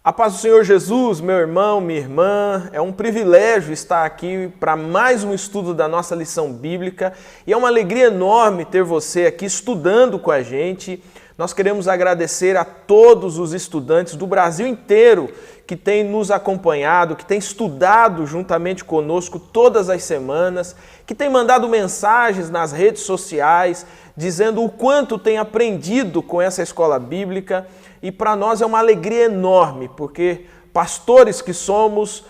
A paz do Senhor Jesus, meu irmão, minha irmã, é um privilégio estar aqui para mais um estudo da nossa lição bíblica e é uma alegria enorme ter você aqui estudando com a gente. Nós queremos agradecer a todos os estudantes do Brasil inteiro que têm nos acompanhado, que têm estudado juntamente conosco todas as semanas, que têm mandado mensagens nas redes sociais dizendo o quanto têm aprendido com essa escola bíblica. E para nós é uma alegria enorme, porque pastores que somos,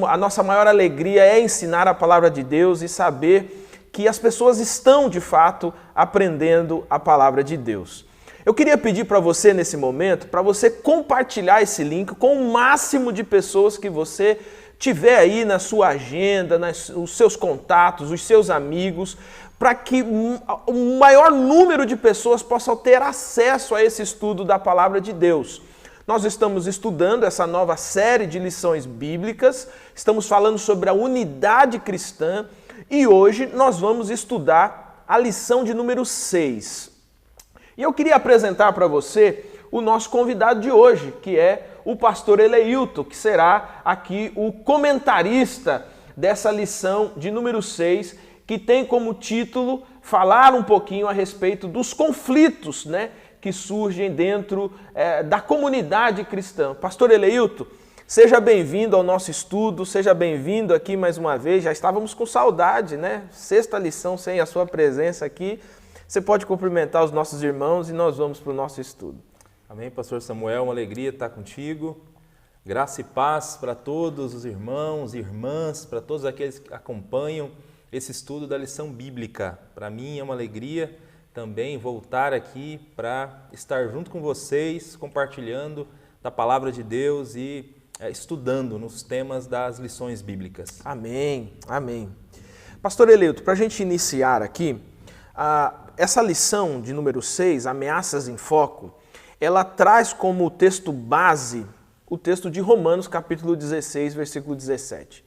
a nossa maior alegria é ensinar a palavra de Deus e saber que as pessoas estão, de fato, aprendendo a palavra de Deus. Eu queria pedir para você, nesse momento, para você compartilhar esse link com o máximo de pessoas que você tiver aí na sua agenda, os seus contatos, os seus amigos, para que o maior número de pessoas possam ter acesso a esse estudo da palavra de Deus. Nós estamos estudando essa nova série de lições bíblicas, estamos falando sobre a unidade cristã e hoje nós vamos estudar a lição de número 6. E eu queria apresentar para você o nosso convidado de hoje, que é o pastor Eleilton, que será aqui o comentarista dessa lição de número 6, que tem como título falar um pouquinho a respeito dos conflitos, que surgem dentro da comunidade cristã. Pastor Eleilton, seja bem-vindo ao nosso estudo, seja bem-vindo aqui mais uma vez. Já estávamos com saudade, Sexta lição sem a sua presença aqui. Você pode cumprimentar os nossos irmãos e nós vamos para o nosso estudo. Amém, pastor Samuel, uma alegria estar contigo. Graça e paz para todos os irmãos e irmãs, para todos aqueles que acompanham esse estudo da lição bíblica. Para mim é uma alegria também voltar aqui para estar junto com vocês, compartilhando da palavra de Deus e estudando nos temas das lições bíblicas. Amém, amém. Pastor Eleilton, para a gente iniciar aqui, essa lição de número 6, Ameaças em Foco, ela traz como texto base o texto de Romanos, capítulo 16, versículo 17.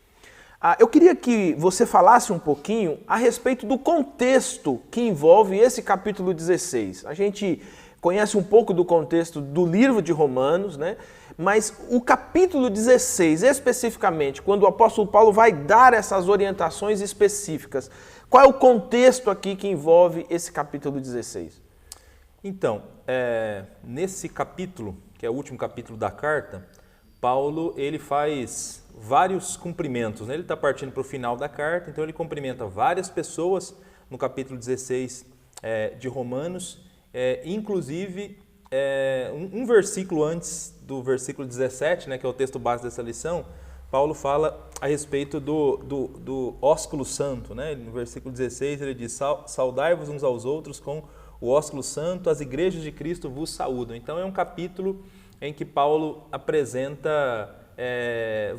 Eu queria que você falasse um pouquinho a respeito do contexto que envolve esse capítulo 16. A gente conhece um pouco do contexto do livro de Romanos, mas o capítulo 16, especificamente, quando o apóstolo Paulo vai dar essas orientações específicas, qual é o contexto aqui que envolve esse capítulo 16? Então, nesse capítulo, que é o último capítulo da carta, Paulo ele faz vários cumprimentos. Ele está partindo para o final da carta, então ele cumprimenta várias pessoas no capítulo 16 de Romanos, inclusive um versículo antes do versículo 17, que é o texto base dessa lição, Paulo fala a respeito do ósculo santo. No versículo 16 ele diz: saudai-vos uns aos outros com o ósculo santo, as igrejas de Cristo vos saúdam. Então é um capítulo em que Paulo apresenta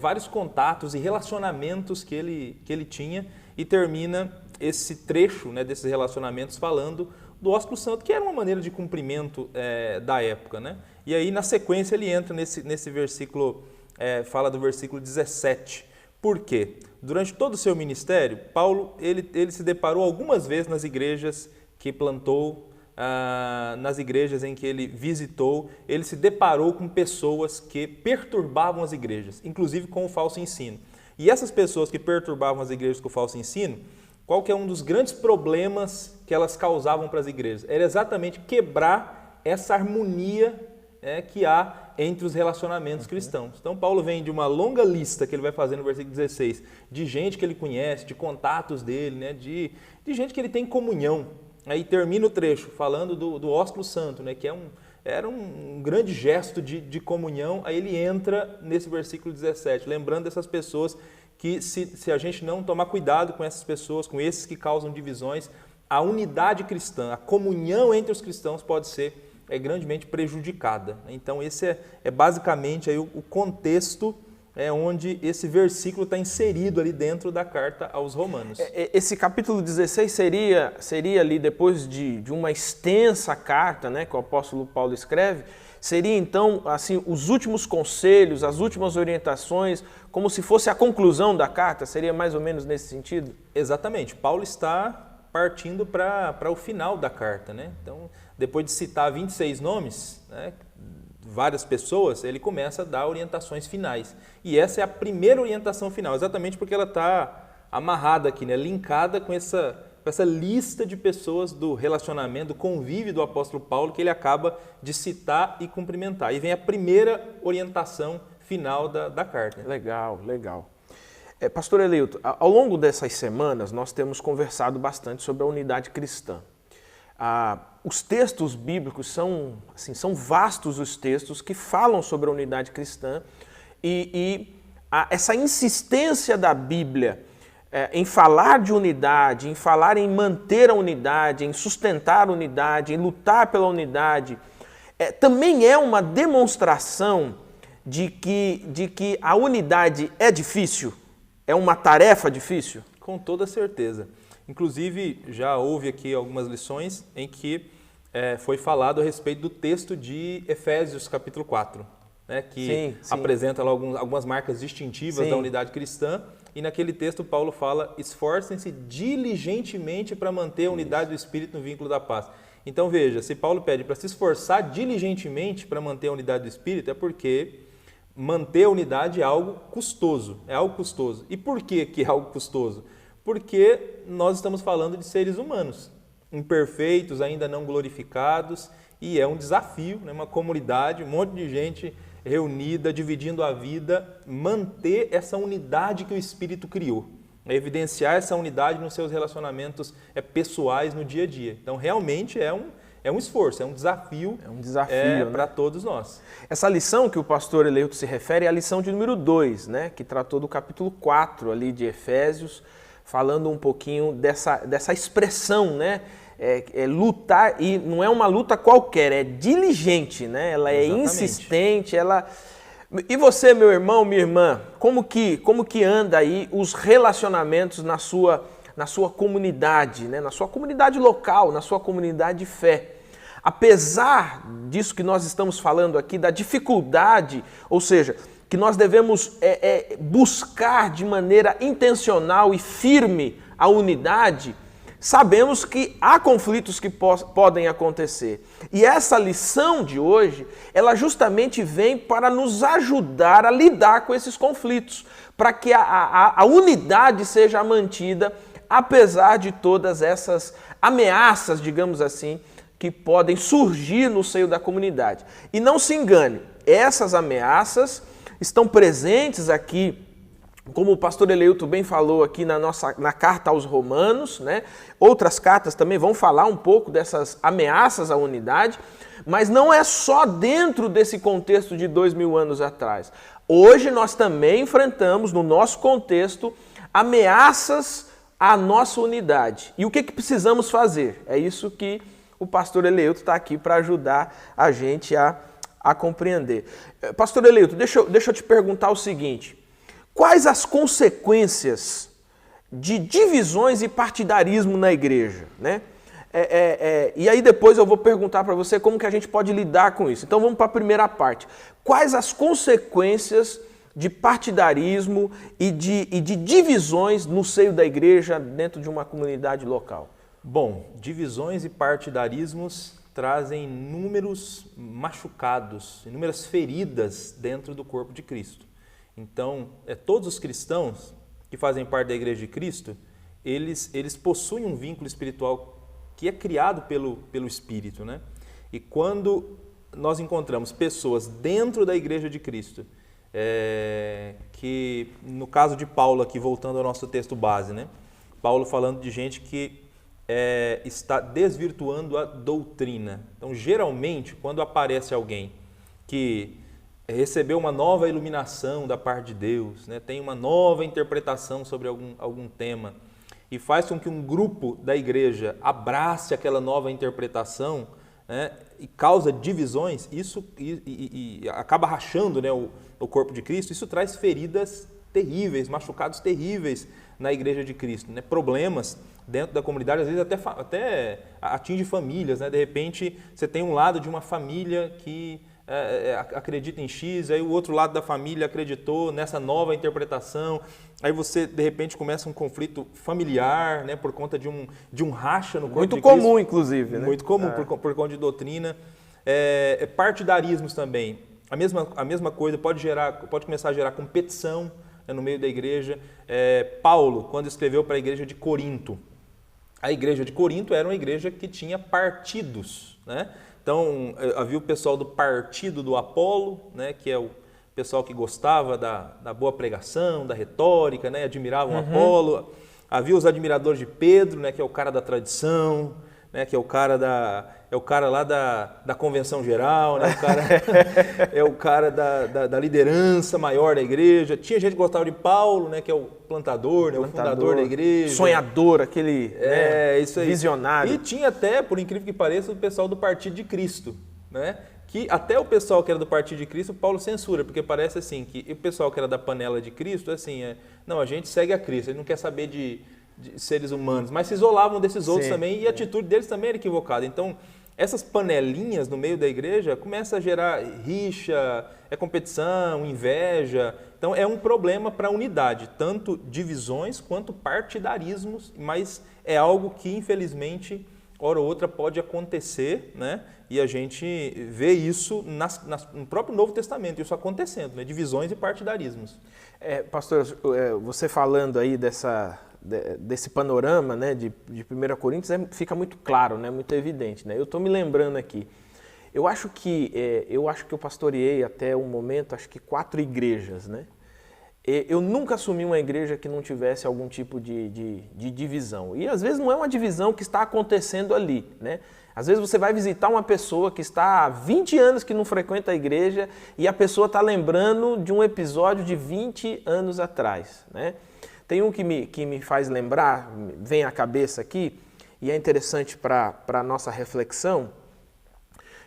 vários contatos e relacionamentos que ele tinha e termina esse trecho desses relacionamentos falando do ósculo santo, que era uma maneira de cumprimento da época. E aí na sequência ele entra nesse versículo, fala do versículo 17. Por quê? Durante todo o seu ministério, Paulo ele se deparou algumas vezes nas igrejas que plantou, nas igrejas em que ele visitou, ele se deparou com pessoas que perturbavam as igrejas, inclusive com o falso ensino. E essas pessoas que perturbavam as igrejas com o falso ensino, qual que é um dos grandes problemas que elas causavam para as igrejas? Era exatamente quebrar essa harmonia que há entre os relacionamentos cristãos. Então Paulo vem de uma longa lista que ele vai fazer no versículo 16, de gente que ele conhece, de contatos dele, de gente que ele tem comunhão. Aí termina o trecho falando do ósculo santo, que era um grande gesto de comunhão. Aí ele entra nesse versículo 17, lembrando dessas pessoas que se a gente não tomar cuidado com essas pessoas, com esses que causam divisões, a unidade cristã, a comunhão entre os cristãos pode ser grandemente prejudicada. Então esse é basicamente aí o contexto onde esse versículo está inserido ali dentro da carta aos Romanos. Esse capítulo 16 seria ali depois de uma extensa carta, que o apóstolo Paulo escreve, seria então assim os últimos conselhos, as últimas orientações, como se fosse a conclusão da carta, seria mais ou menos nesse sentido? Exatamente. Paulo está partindo para o final da carta, Então, depois de citar 26 nomes, várias pessoas, ele começa a dar orientações finais. E essa é a primeira orientação final, exatamente porque ela está amarrada aqui, né? Linkada com essa lista de pessoas do relacionamento, do convívio do apóstolo Paulo, que ele acaba de citar e cumprimentar. E vem a primeira orientação final da carta. Legal, legal. Pastor Eleito, ao longo dessas semanas nós temos conversado bastante sobre a unidade cristã. Os textos bíblicos são vastos os textos que falam sobre a unidade cristã e essa insistência da Bíblia em falar de unidade, em falar em manter a unidade, em sustentar a unidade, em lutar pela unidade, também é uma demonstração de que a unidade é difícil, é uma tarefa difícil? Com toda certeza. Inclusive, já houve aqui algumas lições em que foi falado a respeito do texto de Efésios, capítulo 4, né, que sim. apresenta lá algumas marcas distintivas Sim. da unidade cristã. E naquele texto, Paulo fala, esforcem-se diligentemente para manter a unidade do Espírito no vínculo da paz. Então, veja, se Paulo pede para se esforçar diligentemente para manter a unidade do Espírito, é porque manter a unidade é algo custoso, E por que é algo custoso? Porque nós estamos falando de seres humanos, imperfeitos, ainda não glorificados, e é um desafio, né? Uma comunidade, um monte de gente reunida, dividindo a vida, manter essa unidade que o Espírito criou, evidenciar essa unidade nos seus relacionamentos pessoais no dia a dia. Então, realmente é um esforço, é um desafio, né? Para todos nós. Essa lição que o pastor Eleito se refere é a lição de número 2, né, que tratou do capítulo 4 ali de Efésios, falando um pouquinho dessa expressão, né? Lutar, e não é uma luta qualquer, é diligente, né? Ela é Exatamente. insistente, E você, meu irmão, minha irmã, como que anda aí os relacionamentos na sua comunidade, né? Na sua comunidade local, na sua comunidade de fé? Apesar disso que nós estamos falando aqui, da dificuldade, ou seja, que nós devemos buscar de maneira intencional e firme a unidade, sabemos que há conflitos que podem acontecer. E essa lição de hoje, ela justamente vem para nos ajudar a lidar com esses conflitos, para que a unidade seja mantida, apesar de todas essas ameaças, digamos assim, que podem surgir no seio da comunidade. E não se engane, essas ameaças estão presentes aqui, como o pastor Eleito bem falou aqui na carta aos Romanos, né? Outras cartas também vão falar um pouco dessas ameaças à unidade, mas não é só dentro desse contexto de 2000 anos atrás. Hoje nós também enfrentamos, no nosso contexto, ameaças à nossa unidade. E o que precisamos fazer? É isso que o pastor Eleito está aqui para ajudar a gente a compreender. Pastor Eleito, deixa eu te perguntar o seguinte: quais as consequências de divisões e partidarismo na igreja, né? E aí depois eu vou perguntar para você como que a gente pode lidar com isso. Então vamos para a primeira parte. Quais as consequências de partidarismo e de divisões no seio da igreja dentro de uma comunidade local? Bom, divisões e partidarismos trazem inúmeros machucados, inúmeras feridas dentro do corpo de Cristo. Então, todos os cristãos que fazem parte da Igreja de Cristo, eles possuem um vínculo espiritual que é criado pelo Espírito, né? E quando nós encontramos pessoas dentro da Igreja de Cristo, que no caso de Paulo aqui, voltando ao nosso texto base, né? Paulo falando de gente que está desvirtuando a doutrina. Então, geralmente, quando aparece alguém que recebeu uma nova iluminação da parte de Deus, né? Tem uma nova interpretação sobre algum tema e faz com que um grupo da igreja abrace aquela nova interpretação, né? E causa divisões, isso e acaba rachando, né, o corpo de Cristo, isso traz feridas terríveis, machucados terríveis na igreja de Cristo, né? Problemas dentro da comunidade, às vezes até atinge famílias, né? De repente você tem um lado de uma família que acredita em X, aí o outro lado da família acreditou nessa nova interpretação, aí você de repente começa um conflito familiar, né, por conta de um racha no corpo de Cristo. Muito comum, inclusive, né? Muito comum, por conta de doutrina. Partidarismos também. A mesma coisa pode começar a gerar competição, né, no meio da igreja. Paulo, quando escreveu para a igreja de Corinto, a igreja de Corinto era uma igreja que tinha partidos, né? Então, havia o pessoal do partido do Apolo, né, que é o pessoal que gostava da boa pregação, da retórica, né, admiravam Apolo. Havia os admiradores de Pedro, né, que é o cara da tradição, né, que é o cara lá da convenção geral, né, é o cara da liderança maior da igreja. Tinha gente que gostava de Paulo, né, que é o plantador, né, o fundador da igreja. Sonhador, aquele isso aí. Visionário. E tinha até, por incrível que pareça, o pessoal do Partido de Cristo, né? Que até o pessoal que era do Partido de Cristo, Paulo censura, porque parece assim, que o pessoal que era da panela de Cristo, assim, não, a gente segue a Cristo, ele não quer saber de seres humanos, mas se isolavam desses outros também, e a atitude deles também era equivocada. Então, essas panelinhas no meio da igreja começam a gerar rixa, competição, inveja. Então, é um problema para a unidade, tanto divisões quanto partidarismos, mas é algo que, infelizmente, hora ou outra pode acontecer, né? E a gente vê isso no próprio Novo Testamento, isso acontecendo, né? Divisões e partidarismos. Pastor, você falando aí desse panorama, né, de 1 Coríntios, fica muito claro, né, muito evidente, né? Eu estou me lembrando aqui, eu acho que eu pastoreei até o momento, acho que 4 igrejas, né? Eu nunca assumi uma igreja que não tivesse algum tipo de divisão. E às vezes não é uma divisão que está acontecendo ali, né? Às vezes você vai visitar uma pessoa que está há 20 anos que não frequenta a igreja e a pessoa está lembrando de um episódio de 20 anos atrás, né? Tem um que me faz lembrar, vem à cabeça aqui, e é interessante para a nossa reflexão,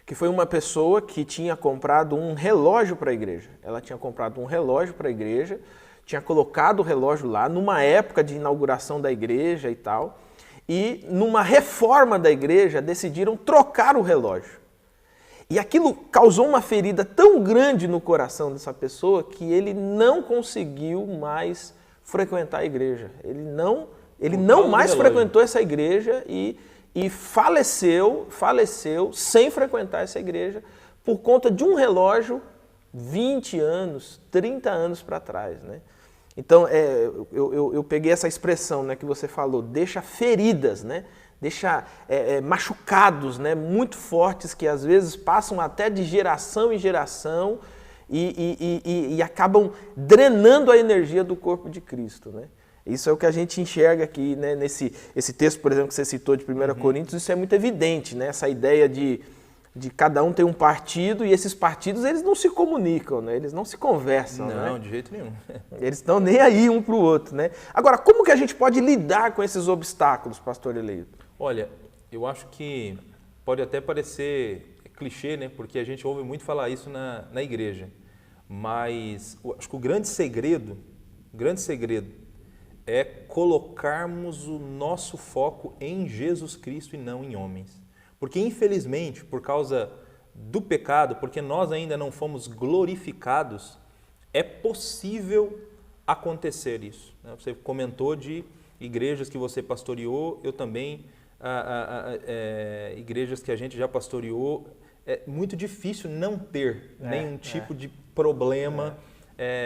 que foi uma pessoa que tinha comprado um relógio para a igreja. Ela tinha comprado um relógio para a igreja, tinha colocado o relógio lá numa época de inauguração da igreja e tal, e numa reforma da igreja decidiram trocar o relógio. E aquilo causou uma ferida tão grande no coração dessa pessoa que ele não conseguiu mais frequentar a igreja. Ele não mais frequentou essa igreja e faleceu sem frequentar essa igreja por conta de um relógio 20 anos, 30 anos para trás, né? Então, eu peguei essa expressão, né, que você falou, deixa feridas, né? Deixa machucados, né, muito fortes, que às vezes passam até de geração em geração e acabam drenando a energia do corpo de Cristo, né? Isso é o que a gente enxerga aqui, né, esse texto, por exemplo, que você citou de 1 Coríntios, isso é muito evidente, né? Essa ideia de cada um ter um partido, e esses partidos eles não se comunicam, né? Eles não se conversam. Não, né? De jeito nenhum. Eles estão nem aí um para o outro, né? Agora, como que a gente pode lidar com esses obstáculos, pastor Eleito? Olha, eu acho que pode até parecer clichê, né? Porque a gente ouve muito falar isso na igreja, mas acho que o grande segredo é colocarmos o nosso foco em Jesus Cristo e não em homens. Porque, infelizmente, por causa do pecado, porque nós ainda não fomos glorificados, é possível acontecer isso. Você comentou de igrejas que você pastoreou, eu também, igrejas que a gente já pastoreou. É muito difícil não ter nenhum tipo de problema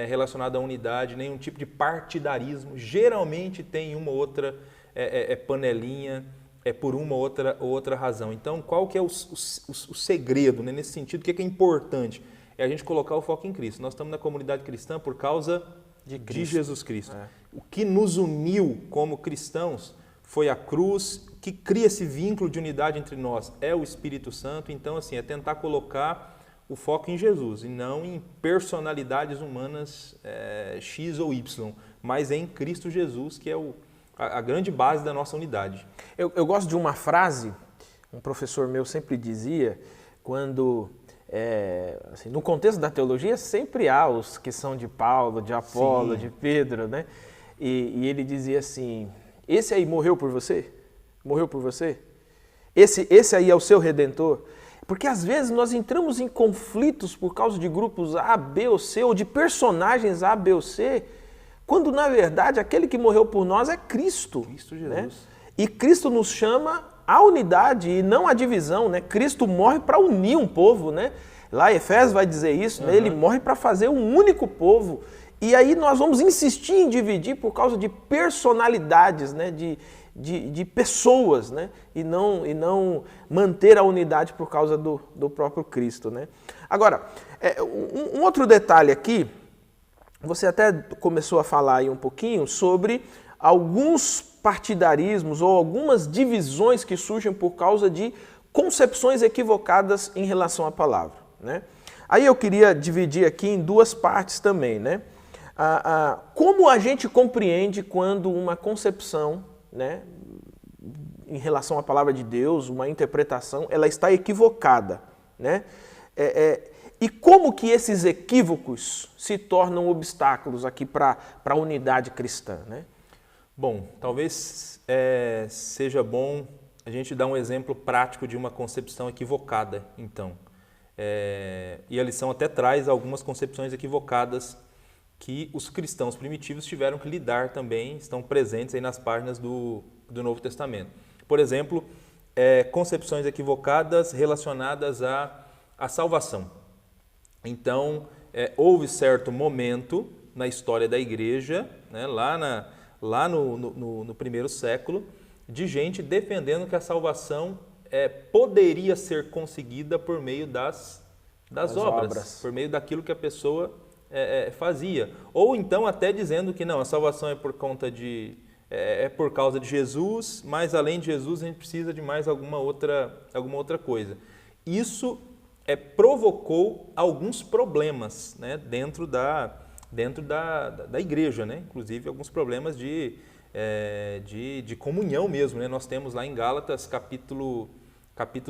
relacionado à unidade, nenhum tipo de partidarismo. Geralmente tem uma ou outra panelinha, por uma ou outra razão. Então, qual que é o segredo, né? Nesse sentido? O que é importante? É a gente colocar o foco em Cristo. Nós estamos na comunidade cristã por causa de Jesus Cristo. O que nos uniu como cristãos foi a cruz, que cria esse vínculo de unidade entre nós, é o Espírito Santo. Então, assim, é tentar colocar o foco em Jesus e não em personalidades humanas X ou Y, mas em Cristo Jesus, que é a grande base da nossa unidade. Eu gosto de uma frase, um professor meu sempre dizia, quando, assim, no contexto da teologia, sempre há os que são de Paulo, de Apolo, de Pedro, né? E ele dizia assim, esse aí morreu por você? Morreu por você? Esse aí é o seu Redentor? Porque às vezes nós entramos em conflitos por causa de grupos A, B ou C, ou de personagens A, B ou C, quando na verdade aquele que morreu por nós é Cristo. Cristo Jesus. Né? E Cristo nos chama a unidade e não a divisão, né? Cristo morre para unir um povo, né? Lá Efésios vai dizer isso, né? Ele morre para fazer um único povo. E aí nós vamos insistir em dividir por causa de personalidades, né? De pessoas, né? E não manter a unidade por causa do próprio Cristo, né? Agora, um outro detalhe aqui, você até começou a falar aí um pouquinho sobre alguns partidarismos ou algumas divisões que surgem por causa de concepções equivocadas em relação à palavra, né? Aí eu queria dividir aqui em duas partes também, né? Como a gente compreende quando uma concepção, né, em relação à palavra de Deus, uma interpretação, ela está equivocada, né? E como que esses equívocos se tornam obstáculos aqui para a unidade cristã, né? Bom, talvez seja bom a gente dar um exemplo prático de uma concepção equivocada, então. E a lição até traz algumas concepções equivocadas que os cristãos primitivos tiveram que lidar também, estão presentes aí nas páginas do Novo Testamento. Por exemplo, concepções equivocadas relacionadas à salvação. Então, houve certo momento na história da igreja, né, lá no primeiro século, de gente defendendo que a salvação poderia ser conseguida por meio das obras, por meio daquilo que a pessoa fazia. Ou então até dizendo que não, a salvação é por conta por causa de Jesus, mas além de Jesus a gente precisa de mais alguma outra coisa. Isso provocou alguns problemas, né, dentro da igreja, né? Inclusive alguns problemas de comunhão mesmo, né? Nós temos lá em Gálatas capítulo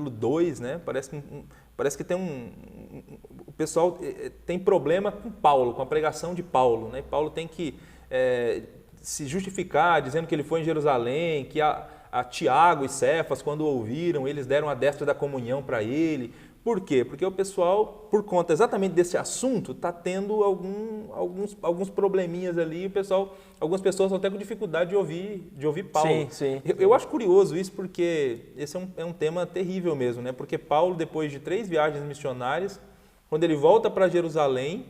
2, né? Parece que o pessoal tem problema com Paulo, com a pregação de Paulo, né? Paulo tem que se justificar dizendo que ele foi em Jerusalém, que a Tiago e Cefas, quando ouviram, eles deram a destra da comunhão para ele. Por quê? Porque o pessoal, por conta exatamente desse assunto, está tendo alguns probleminhas ali. Algumas pessoas estão até com dificuldade de ouvir Paulo. Sim, sim. Eu acho curioso isso, porque esse é um tema terrível mesmo, né? Porque Paulo, depois de 3 viagens missionárias, quando ele volta para Jerusalém,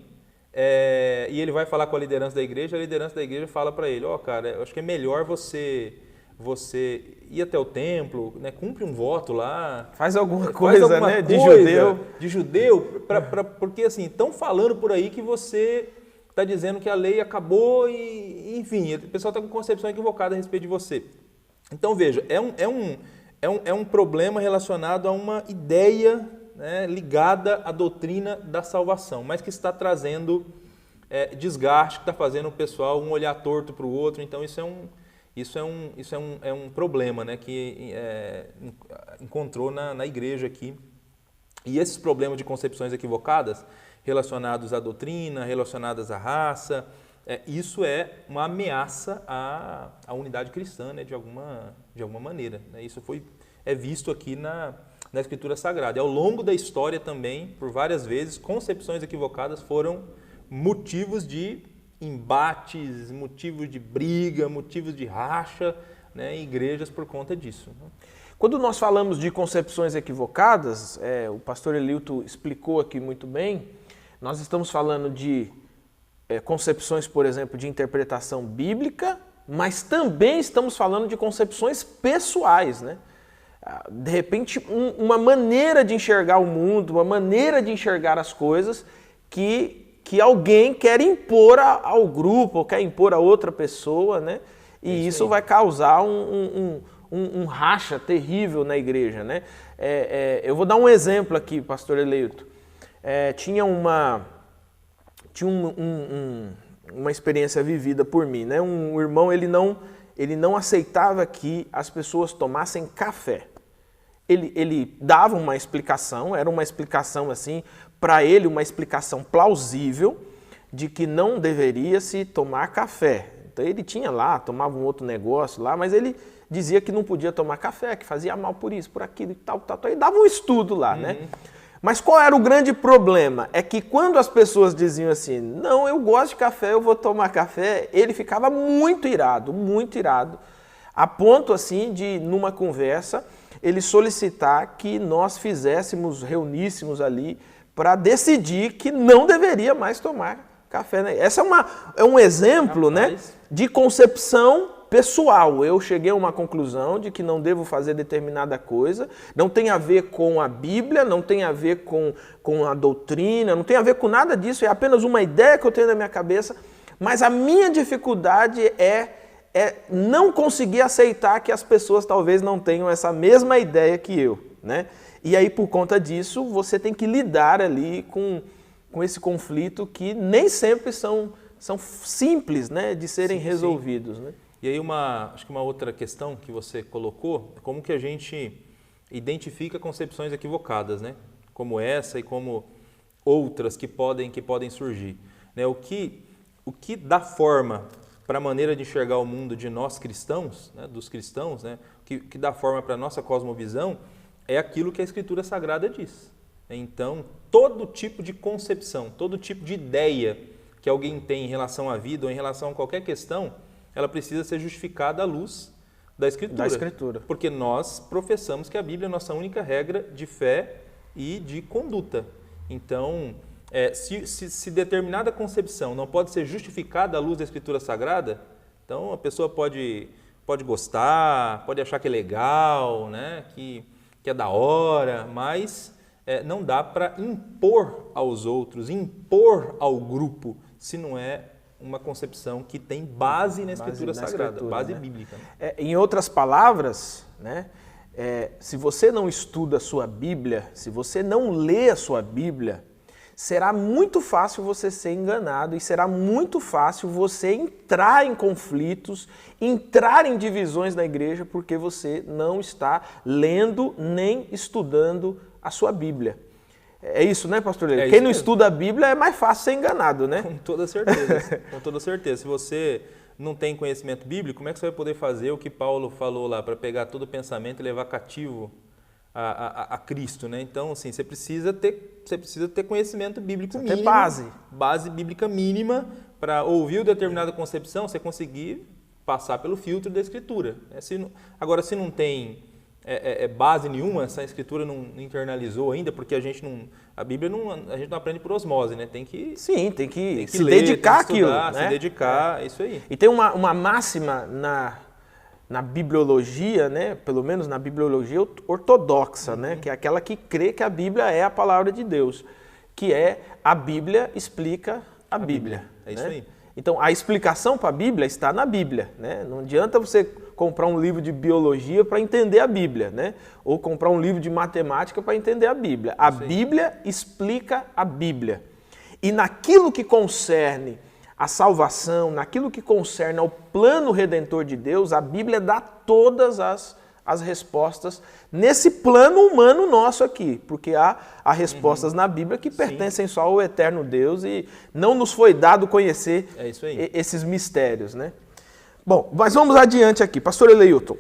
e ele vai falar com a liderança da igreja fala para ele, cara, eu acho que é melhor você ir até o templo, né, cumpre um voto lá. Faz alguma coisa, né, de judeu, porque assim, estão falando por aí que você está dizendo que a lei acabou e, enfim, o pessoal está com concepção equivocada a respeito de você. Então, veja, é um problema relacionado a uma ideia, né, ligada à doutrina da salvação, mas que está trazendo desgaste, que está fazendo o pessoal um olhar torto para o outro. Então, isso é um problema, né, que encontrou na igreja aqui. E esses problemas de concepções equivocadas relacionados à doutrina, relacionadas à raça, isso é uma ameaça à unidade cristã, né, de alguma maneira, né? Isso é visto aqui na Escritura Sagrada. E ao longo da história também, por várias vezes, concepções equivocadas foram motivos de embates, motivos de briga, motivos de racha, né, em igrejas por conta disso. Quando nós falamos de concepções equivocadas, o pastor Elilton explicou aqui muito bem, nós estamos falando de concepções, por exemplo, de interpretação bíblica, mas também estamos falando de concepções pessoais, né? De repente, uma maneira de enxergar o mundo, uma maneira de enxergar as coisas que alguém quer impor ao grupo, ou quer impor a outra pessoa, né? E isso vai causar um racha terrível na igreja, né? Eu vou dar um exemplo aqui, pastor Elilton. Tinha uma experiência vivida por mim, né? Um irmão, ele não aceitava que as pessoas tomassem café. Ele dava uma explicação, era uma explicação assim, para ele uma explicação plausível de que não deveria se tomar café. Então ele tinha lá, tomava um outro negócio lá, mas ele dizia que não podia tomar café, que fazia mal por isso, por aquilo e tal. Ele dava um estudo lá, né? Mas qual era o grande problema? É que quando as pessoas diziam assim, não, eu gosto de café, eu vou tomar café, ele ficava muito irado, a ponto assim de, numa conversa, ele solicitar que nós reuníssemos ali para decidir que não deveria mais tomar café, né? Essa é um exemplo, né, de concepção pessoal. Eu cheguei a uma conclusão de que não devo fazer determinada coisa, não tem a ver com a Bíblia, não tem a ver com a doutrina, não tem a ver com nada disso, é apenas uma ideia que eu tenho na minha cabeça, mas a minha dificuldade é não conseguir aceitar que as pessoas talvez não tenham essa mesma ideia que eu, né? E aí, por conta disso, você tem que lidar ali com esse conflito que nem sempre são simples, né, de serem resolvidos, né? E aí acho que uma outra questão que você colocou é como que a gente identifica concepções equivocadas, né? Como essa e como outras que podem surgir, né? O que dá forma para a maneira de enxergar o mundo de nós cristãos, né? Dos cristãos, né? O que dá forma para a nossa cosmovisão é aquilo que a Escritura Sagrada diz. Então, todo tipo de concepção, todo tipo de ideia que alguém tem em relação à vida ou em relação a qualquer questão, ela precisa ser justificada à luz da Escritura. Porque nós professamos que a Bíblia é a nossa única regra de fé e de conduta. Então, se determinada concepção não pode ser justificada à luz da Escritura Sagrada, então a pessoa pode gostar, pode achar que é legal, né? que é da hora, mas não dá para impor aos outros, impor ao grupo, se não é uma concepção que tem base na Escritura Sagrada, base bíblica. Né? Em outras palavras, né, se você não estuda a sua Bíblia, se você não lê a sua Bíblia, será muito fácil você ser enganado e será muito fácil você entrar em conflitos, entrar em divisões na igreja, porque você não está lendo nem estudando a sua Bíblia. É isso, né, pastor Leandro? Quem não estuda a Bíblia é mais fácil ser enganado, né? Com toda certeza, com toda certeza. Se você não tem conhecimento bíblico, como é que você vai poder fazer o que Paulo falou lá, para pegar todo o pensamento e levar cativo a Cristo, né? Então, assim, você precisa ter conhecimento bíblico mínimo. Ter base bíblica mínima para ouvir determinada concepção, você conseguir passar pelo filtro da Escritura. Agora, se não tem base nenhuma, essa Escritura não internalizou ainda, porque a gente não aprende por osmose, né? Tem que se ler, dedicar tem que estudar, àquilo, né? Se dedicar, é isso aí. E tem uma máxima na bibliologia, né? Pelo menos na bibliologia ortodoxa, né? Que é aquela que crê que a Bíblia é a palavra de Deus, que é a Bíblia explica a Bíblia. É isso aí. Então, a explicação para a Bíblia está na Bíblia, né? Não adianta você comprar um livro de biologia para entender a Bíblia, né? Ou comprar um livro de matemática para entender a Bíblia. A Bíblia explica a Bíblia. E naquilo que concerne a salvação, naquilo que concerne ao plano redentor de Deus, a Bíblia dá todas as respostas nesse plano humano nosso aqui, porque há respostas na Bíblia que pertencem só ao eterno Deus e não nos foi dado conhecer esses mistérios, né? Bom, mas vamos adiante aqui. Pastor Eleilton,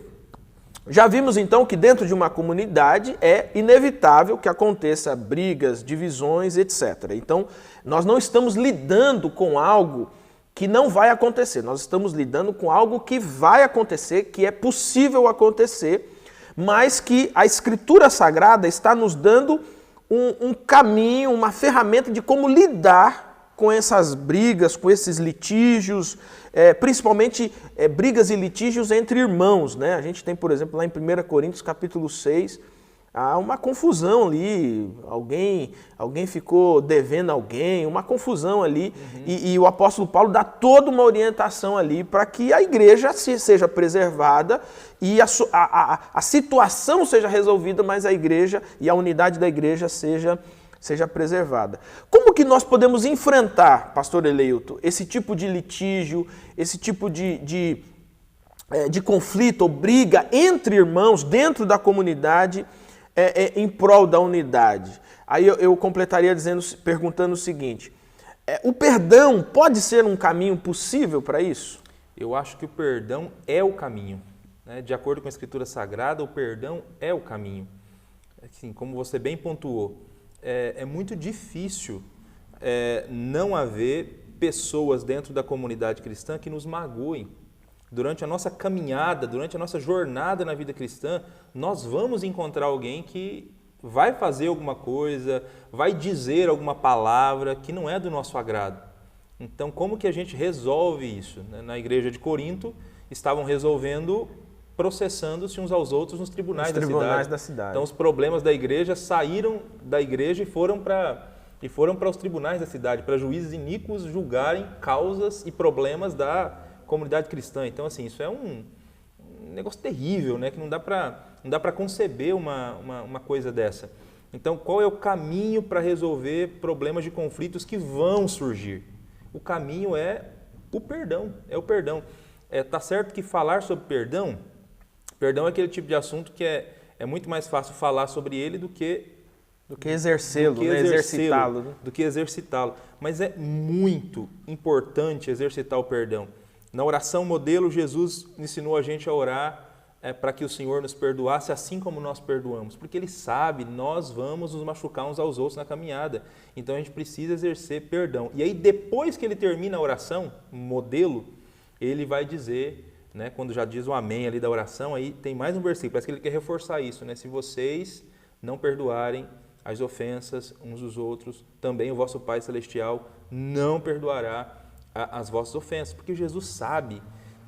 já vimos então que dentro de uma comunidade é inevitável que aconteça brigas, divisões, etc. Então, nós não estamos lidando com algo que não vai acontecer, nós estamos lidando com algo que vai acontecer, que é possível acontecer, mas que a Escritura Sagrada está nos dando um caminho, uma ferramenta de como lidar com essas brigas, com esses litígios, principalmente brigas e litígios entre irmãos, né? A gente tem, por exemplo, lá em 1 Coríntios capítulo 6, há uma confusão ali, alguém ficou devendo alguém, uma confusão ali, e o apóstolo Paulo dá toda uma orientação ali para que a igreja seja preservada e a situação seja resolvida, mas a igreja e a unidade da igreja seja preservada. Como que nós podemos enfrentar, pastor Eleilton, esse tipo de litígio, esse tipo de conflito ou briga entre irmãos dentro da comunidade em prol da unidade? Aí eu completaria perguntando o seguinte, o perdão pode ser um caminho possível para isso? Eu acho que o perdão é o caminho, né? De acordo com a Escritura Sagrada, o perdão é o caminho. Assim, como você bem pontuou, é muito difícil não haver pessoas dentro da comunidade cristã que nos magoem, durante a nossa caminhada, durante a nossa jornada na vida cristã, nós vamos encontrar alguém que vai fazer alguma coisa, vai dizer alguma palavra que não é do nosso agrado. Então, como que a gente resolve isso? Na igreja de Corinto, estavam resolvendo processando-se uns aos outros nos tribunais da cidade. Então, os problemas da igreja saíram da igreja e foram para os tribunais da cidade, para juízes iníquos julgarem causas e problemas da comunidade cristã. Então, assim, isso é um negócio terrível, né? Que não dá para conceber uma coisa dessa. Então, qual é o caminho para resolver problemas de conflitos que vão surgir? O caminho é o perdão, Tá certo que falar sobre perdão é aquele tipo de assunto que é muito mais fácil falar sobre ele do que exercê-lo, exercitá-lo. Do que exercitá-lo. Mas é muito importante exercitar o perdão. Na oração modelo, Jesus ensinou a gente a orar para que o Senhor nos perdoasse assim como nós perdoamos. Porque Ele sabe, nós vamos nos machucar uns aos outros na caminhada. Então a gente precisa exercer perdão. E aí depois que Ele termina a oração, modelo, Ele vai dizer, né, quando já diz o amém ali da oração, aí tem mais um versículo, parece que Ele quer reforçar isso, né? Se vocês não perdoarem as ofensas uns dos outros, também o vosso Pai Celestial não perdoará as vossas ofensas. Porque Jesus sabe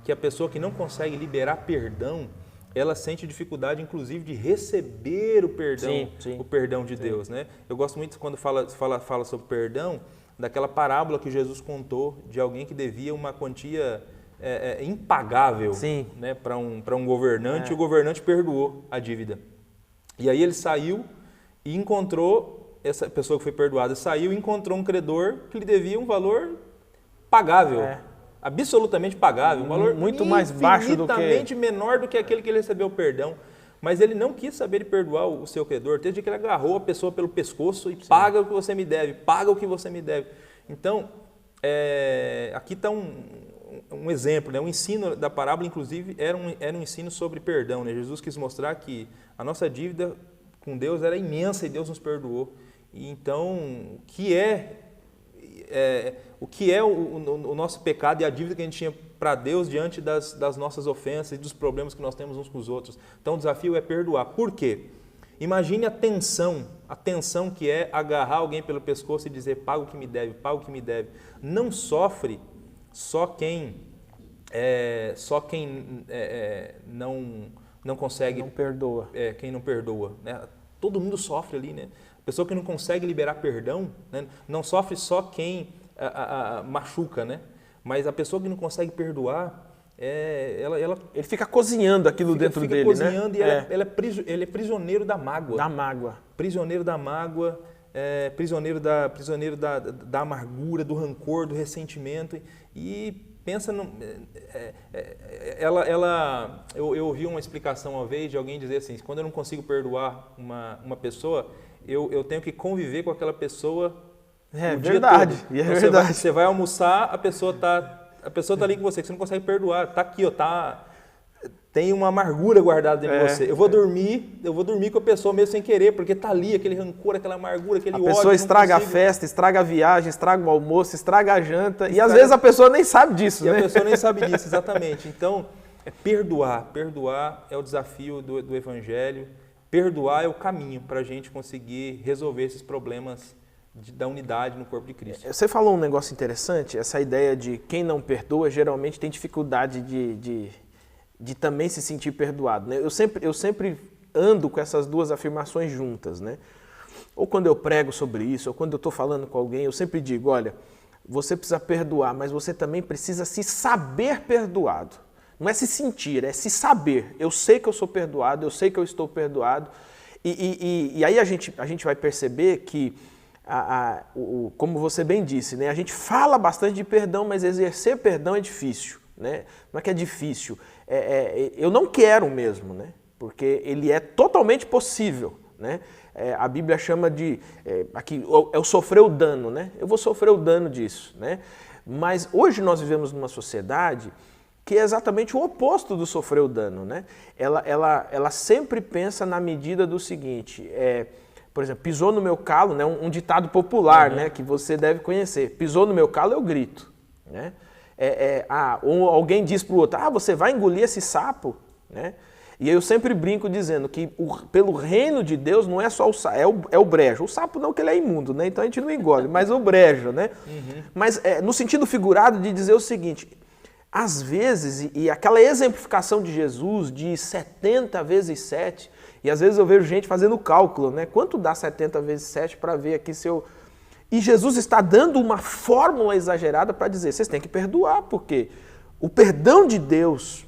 que a pessoa que não consegue liberar perdão, ela sente dificuldade, inclusive, de receber o perdão, o perdão de Deus, né? Eu gosto muito, quando fala sobre perdão, daquela parábola que Jesus contou de alguém que devia uma quantia impagável, né, para um governante, e o governante perdoou a dívida. E aí ele saiu e encontrou, essa pessoa que foi perdoada saiu e encontrou um credor que lhe devia um valor pagável. Absolutamente pagável, um valor muito mais baixo do que... infinitamente menor do que aquele que ele recebeu o perdão. Mas ele não quis saber de perdoar o seu credor, desde que ele agarrou a pessoa pelo pescoço e paga o que você me deve, paga o que você me deve. Então, aqui está um exemplo, né? O ensino da parábola, inclusive, era um ensino sobre perdão, né? Jesus quis mostrar que a nossa dívida com Deus era imensa e Deus nos perdoou. E então, o que é o nosso pecado e a dívida que a gente tinha para Deus diante das nossas ofensas e dos problemas que nós temos uns com os outros. Então o desafio é perdoar. Por quê? Imagine a tensão que é agarrar alguém pelo pescoço e dizer paga o que me deve, paga o que me deve. Não sofre só quem não consegue... Não perdoa. Quem não perdoa, né? Todo mundo sofre ali, né? A pessoa que não consegue liberar perdão, né? Não sofre só quem machuca, né? Mas a pessoa que não consegue perdoar, ele fica cozinhando aquilo dentro dele, cozinhando, né? E ele é prisioneiro da mágoa. Da mágoa. Prisioneiro da mágoa, prisioneiro da amargura, do rancor, do ressentimento. E pensa eu ouvi uma explicação uma vez de alguém dizer assim: quando eu não consigo perdoar uma pessoa, eu tenho que conviver com aquela pessoa o dia todo. Então, você vai almoçar, a pessoa tá ali com você, que você não consegue perdoar, tá aqui, tem uma amargura guardada dentro de você. Eu vou dormir com a pessoa mesmo sem querer, porque tá ali aquele rancor, aquela amargura, aquele ódio. A pessoa estraga a festa, estraga a viagem, estraga o almoço, estraga a janta, e às vezes a pessoa nem sabe disso, né? E a pessoa nem sabe disso, exatamente. Então, perdoar é o desafio do Evangelho, perdoar é o caminho para a gente conseguir resolver esses problemas da unidade no corpo de Cristo. Você falou um negócio interessante, essa ideia de quem não perdoa geralmente tem dificuldade de também se sentir perdoado, né? Eu sempre ando com essas duas afirmações juntas, né? Ou quando eu prego sobre isso, ou quando eu estou falando com alguém, eu sempre digo, olha, você precisa perdoar, mas você também precisa se saber perdoado. Não é se sentir, é se saber. Eu sei que eu sou perdoado, eu sei que eu estou perdoado. E aí a gente vai perceber que, como você bem disse, né? A gente fala bastante de perdão, mas exercer perdão é difícil, né? Não é que é difícil, eu não quero mesmo, né? Porque ele é totalmente possível, né? A Bíblia chama de, aqui, eu sofrer o dano, né? Eu vou sofrer o dano disso, né? Mas hoje nós vivemos numa sociedade que é exatamente o oposto do sofrer o dano, né? Ela sempre pensa na medida do seguinte, por exemplo, pisou no meu calo, né? Um ditado popular, né? Que você deve conhecer, pisou no meu calo, eu grito, né? ou alguém diz para o outro, você vai engolir esse sapo, né? E eu sempre brinco dizendo que pelo reino de Deus não é só o sapo, é o brejo. O sapo não, que ele é imundo, né? Então a gente não engole, mas o brejo, né? Uhum. Mas no sentido figurado de dizer o seguinte, às vezes, e aquela exemplificação de Jesus de 70 vezes 7, e às vezes eu vejo gente fazendo cálculo, né? Quanto dá 70 vezes 7 para ver aqui se eu... E Jesus está dando uma fórmula exagerada para dizer, vocês têm que perdoar, porque o perdão de Deus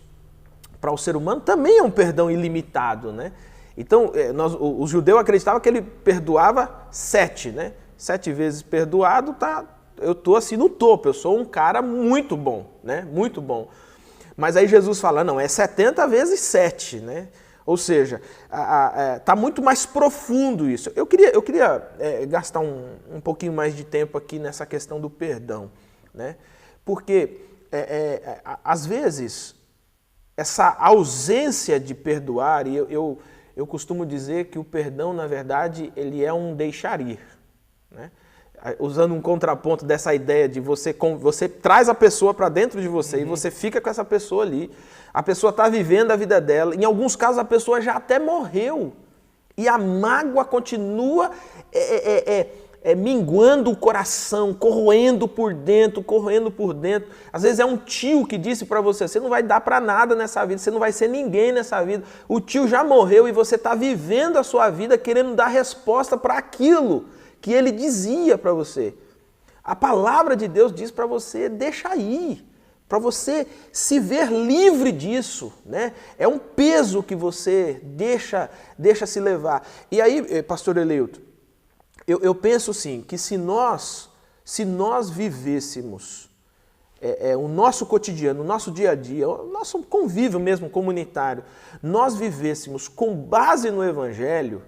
para o ser humano também é um perdão ilimitado, né? Então, o judeu acreditava que ele perdoava 7, né? 7 vezes perdoado, eu estou assim no topo, eu sou um cara muito bom, né? Muito bom. Mas aí Jesus fala, não, é 70 vezes 7, né? Ou seja, está muito mais profundo isso. Eu queria gastar um pouquinho mais de tempo aqui nessa questão do perdão, né? Porque, às vezes, essa ausência de perdoar, e eu costumo dizer que o perdão, na verdade, ele é um deixar ir, né? Usando um contraponto dessa ideia de você traz a pessoa para dentro de você e você fica com essa pessoa ali. A pessoa está vivendo a vida dela. Em alguns casos a pessoa já até morreu. E a mágoa continua minguando o coração, corroendo por dentro, corroendo por dentro. Às vezes é um tio que disse para você não vai dar para nada nessa vida, você não vai ser ninguém nessa vida. O tio já morreu e você está vivendo a sua vida querendo dar resposta para aquilo que ele dizia para você. A palavra de Deus diz para você, deixa ir, para você se ver livre disso, né? É um peso que você deixa se levar. E aí, pastor Eleilton, eu penso assim, que se nós vivêssemos o nosso cotidiano, o nosso dia a dia, o nosso convívio mesmo comunitário, nós vivêssemos com base no Evangelho,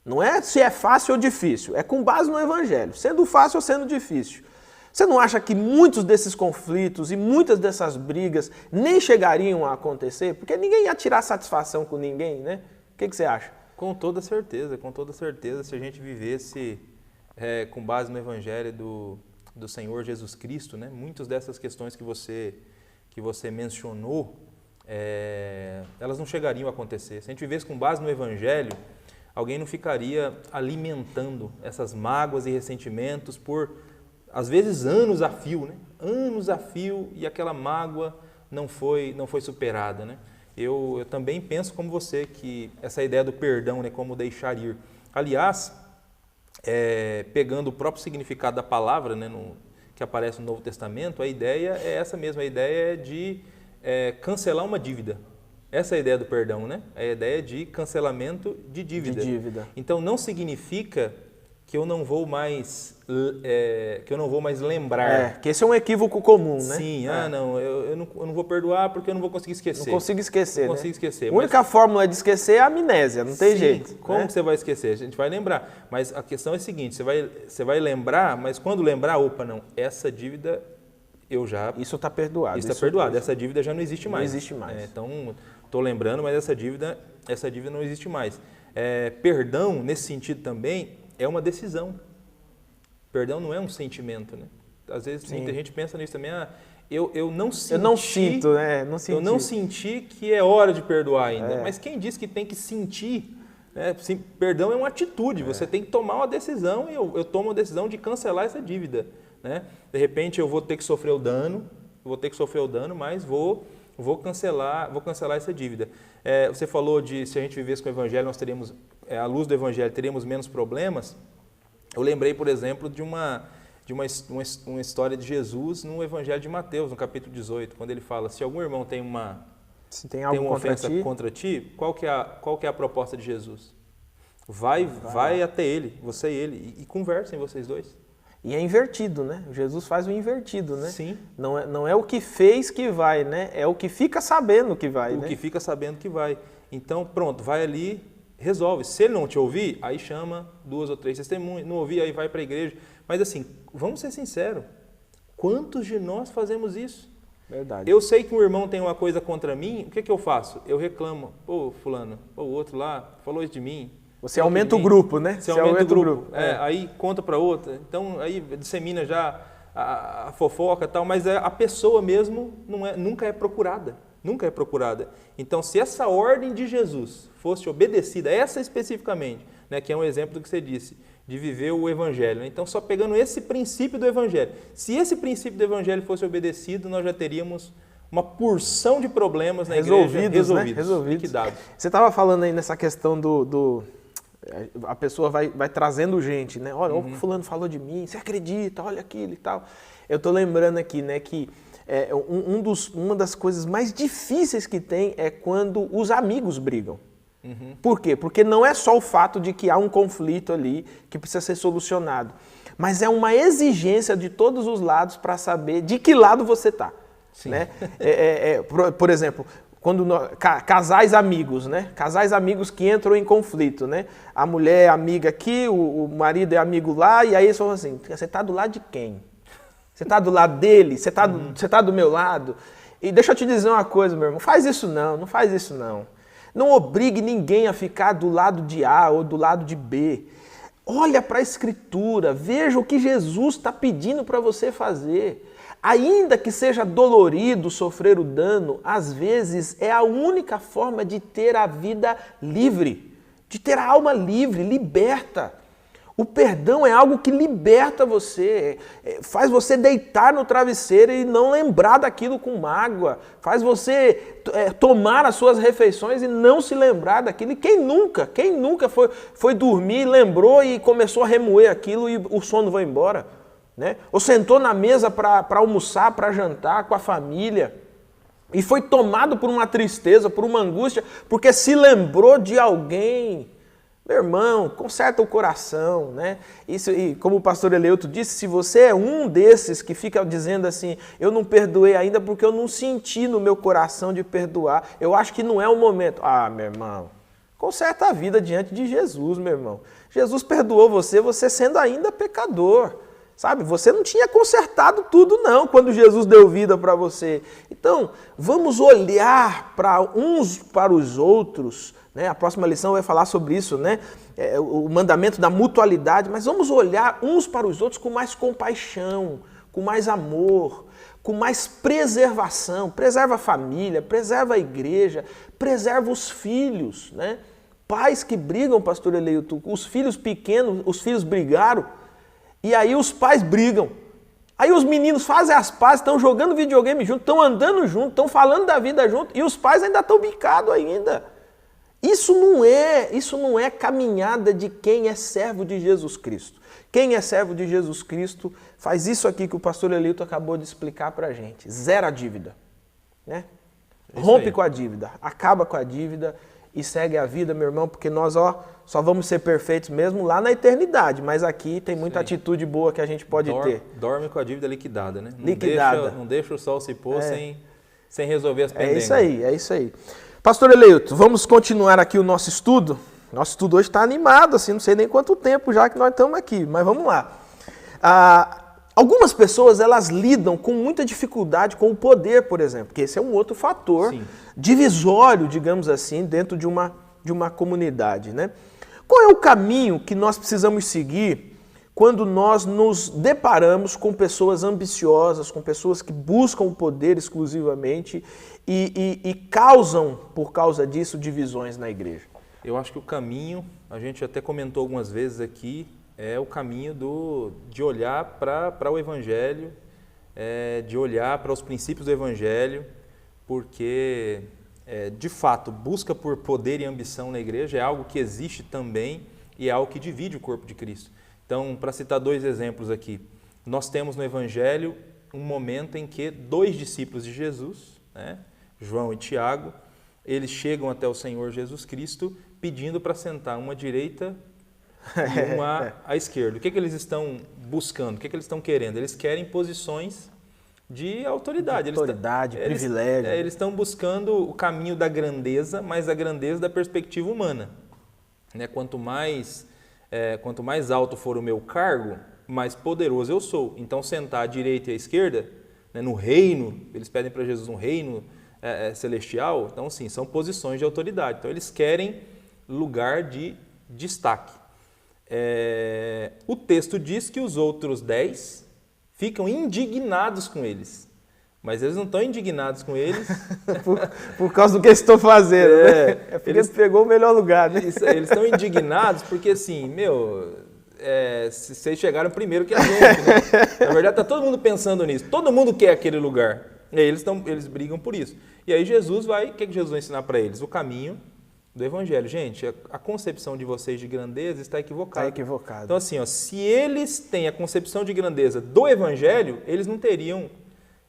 não é se é fácil ou difícil, é com base no Evangelho, sendo fácil ou sendo difícil. Você não acha que muitos desses conflitos e muitas dessas brigas nem chegariam a acontecer? Porque ninguém ia tirar satisfação com ninguém, né? O que você acha? Com toda certeza, se a gente vivesse com base no Evangelho do Senhor Jesus Cristo, né? Muitas dessas questões que você mencionou, elas não chegariam a acontecer. Se a gente vivesse com base no Evangelho, alguém não ficaria alimentando essas mágoas e ressentimentos por, às vezes, anos a fio, né? Anos a fio, e aquela mágoa não foi superada, né? Eu também penso como você, que essa ideia do perdão, né, como deixar ir. Aliás, pegando o próprio significado da palavra, né, que aparece no Novo Testamento, a ideia é essa mesma, a ideia é de cancelar uma dívida. Essa é a ideia do perdão, né? É a ideia de cancelamento de dívida. Então não significa que eu não vou mais lembrar. Que esse é um equívoco comum, né? Sim, eu não vou perdoar porque eu não vou conseguir esquecer. Não consigo esquecer, Não consigo esquecer. A única fórmula de esquecer é a amnésia, não tem jeito. Como que você vai esquecer? A gente vai lembrar. Mas a questão é a seguinte, você vai lembrar, mas quando lembrar, essa dívida Isso está perdoado. Isso está perdoado, essa dívida já não existe mais. Não existe mais. Então, estou lembrando, mas essa dívida não existe mais. Perdão, nesse sentido também, é uma decisão. Perdão não é um sentimento, né? Às vezes muita gente pensa nisso também. Eu não sinto, Eu não senti que é hora de perdoar ainda. Mas quem diz que tem que sentir? Perdão é uma atitude. Você tem que tomar uma decisão, e eu tomo a decisão de cancelar essa dívida, né? De repente eu vou ter que sofrer o dano, mas vou cancelar essa dívida. Você falou de se a gente vivesse com o Evangelho, nós teríamos, à luz do Evangelho, teríamos menos problemas. Eu lembrei, por exemplo, de uma história de Jesus no Evangelho de Mateus, no capítulo 18, quando ele fala, se algum irmão tem uma ofensa contra ti, qual que é a proposta de Jesus? Vai até ele, você e ele, e conversem vocês dois. E é invertido, né? Jesus faz o invertido, né? Sim. Não é o que fez que vai, né? É o que fica sabendo que vai, O né? que fica sabendo que vai. Então, pronto, vai ali, resolve. Se ele não te ouvir, aí chama 2 ou 3 testemunhas. Não ouvir, aí vai para a igreja. Mas assim, vamos ser sinceros. Quantos de nós fazemos isso? Verdade. Eu sei que um irmão tem uma coisa contra mim, o que eu faço? Eu reclamo. Pô, fulano, o outro lá falou isso de mim. Você aumenta o grupo, né? Você aumenta o grupo. Aí conta para outra. Então, aí dissemina já a fofoca e tal, mas a pessoa mesmo nunca é procurada. Nunca é procurada. Então, se essa ordem de Jesus fosse obedecida, essa especificamente, né, que é um exemplo do que você disse, de viver o Evangelho. Né? Então, só pegando esse princípio do Evangelho. Se esse princípio do Evangelho fosse obedecido, nós já teríamos uma porção de problemas na igreja resolvidos, liquidados. Você estava falando aí nessa questão a pessoa vai trazendo gente, né? Olha, o fulano falou de mim, você acredita, olha aquilo e tal. Eu estou lembrando aqui, né, que uma das coisas mais difíceis que tem é quando os amigos brigam. Por quê? Porque não é só o fato de que há um conflito ali que precisa ser solucionado, mas é uma exigência de todos os lados para saber de que lado você está. Né? Por exemplo, quando casais amigos, né? Casais amigos que entram em conflito, né? A mulher é amiga aqui, o marido é amigo lá, e aí eles falam assim, você está do lado de quem? Você está do lado dele? Você está do meu lado? E deixa eu te dizer uma coisa, meu irmão, faz isso não faz isso não. Não obrigue ninguém a ficar do lado de A ou do lado de B. Olha para a Escritura, veja o que Jesus está pedindo para você fazer. Ainda que seja dolorido sofrer o dano, às vezes é a única forma de ter a vida livre, de ter a alma livre, liberta. O perdão é algo que liberta você, faz você deitar no travesseiro e não lembrar daquilo com mágoa, faz você tomar as suas refeições e não se lembrar daquilo. E quem nunca foi dormir, lembrou e começou a remoer aquilo e o sono vai embora? Né? Ou sentou na mesa para almoçar, para jantar com a família e foi tomado por uma tristeza, por uma angústia, porque se lembrou de alguém. Meu irmão, conserta o coração, né? Isso, e como o pastor Eleuto disse, se você é um desses que fica dizendo assim, eu não perdoei ainda porque eu não senti no meu coração de perdoar, eu acho que não é o momento. Ah, meu irmão, conserta a vida diante de Jesus, meu irmão. Jesus perdoou você sendo ainda pecador. Sabe, você não tinha consertado tudo não, quando Jesus deu vida para você. Então, vamos olhar uns para os outros, né? A próxima lição vai falar sobre isso, né? O mandamento da mutualidade, mas vamos olhar uns para os outros com mais compaixão, com mais amor, com mais preservação. Preserva a família, preserva a igreja, preserva os filhos, né? Pais que brigam, pastor Eleuto, os filhos pequenos, os filhos brigaram, e aí os pais brigam. Aí os meninos fazem as pazes, estão jogando videogame junto, estão andando junto, estão falando da vida junto, e os pais ainda estão bicados ainda. Isso não é caminhada de quem é servo de Jesus Cristo. Quem é servo de Jesus Cristo faz isso aqui que o pastor Eleuto acabou de explicar para a gente. Zera a dívida. Né? Rompe com a dívida, acaba com a dívida e segue a vida, meu irmão, porque nós só vamos ser perfeitos mesmo lá na eternidade, mas aqui tem muita atitude boa que a gente pode ter. Dorme com a dívida liquidada, né? Não deixa o sol se pôr sem resolver as pendências. É isso aí. Pastor Eleuto, vamos continuar aqui o nosso estudo. Nosso estudo hoje está animado, assim, não sei nem quanto tempo já que nós estamos aqui, mas vamos lá. Algumas pessoas, elas lidam com muita dificuldade com o poder, por exemplo, que esse é um outro fator divisório, digamos assim, dentro de uma comunidade, né? Qual é o caminho que nós precisamos seguir quando nós nos deparamos com pessoas ambiciosas, com pessoas que buscam o poder exclusivamente e causam, por causa disso, divisões na igreja? Eu acho que o caminho, a gente até comentou algumas vezes aqui, é o caminho de olhar para o Evangelho, de olhar para os princípios do Evangelho, porque, de fato, busca por poder e ambição na igreja é algo que existe também e é algo que divide o corpo de Cristo. Então, para citar dois exemplos aqui, nós temos no Evangelho um momento em que dois discípulos de Jesus, né, João e Tiago, eles chegam até o Senhor Jesus Cristo pedindo para sentar uma à direita e uma à esquerda. O que eles estão buscando? O que eles estão querendo? Eles querem posições de autoridade. Privilégio. Eles estão buscando o caminho da grandeza, mas a grandeza da perspectiva humana. Né? Quanto mais alto for o meu cargo, mais poderoso eu sou. Então, sentar à direita e à esquerda, né, no reino, eles pedem para Jesus um reino celestial, então, sim, são posições de autoridade. Então, eles querem lugar de destaque. O texto diz que os outros 10 ficam indignados com eles. Mas eles não estão indignados com eles. por causa do que eles estão fazendo, né? É porque eles pegou o melhor lugar, né? Eles estão indignados porque, assim, vocês chegaram primeiro que a gente, né? Na verdade, está todo mundo pensando nisso. Todo mundo quer aquele lugar. E aí eles brigam por isso. E aí Jesus o que Jesus vai ensinar para eles? O caminho do Evangelho. Gente, a concepção de vocês de grandeza está equivocada. Está equivocada. Então, assim, se eles têm a concepção de grandeza do Evangelho, eles não teriam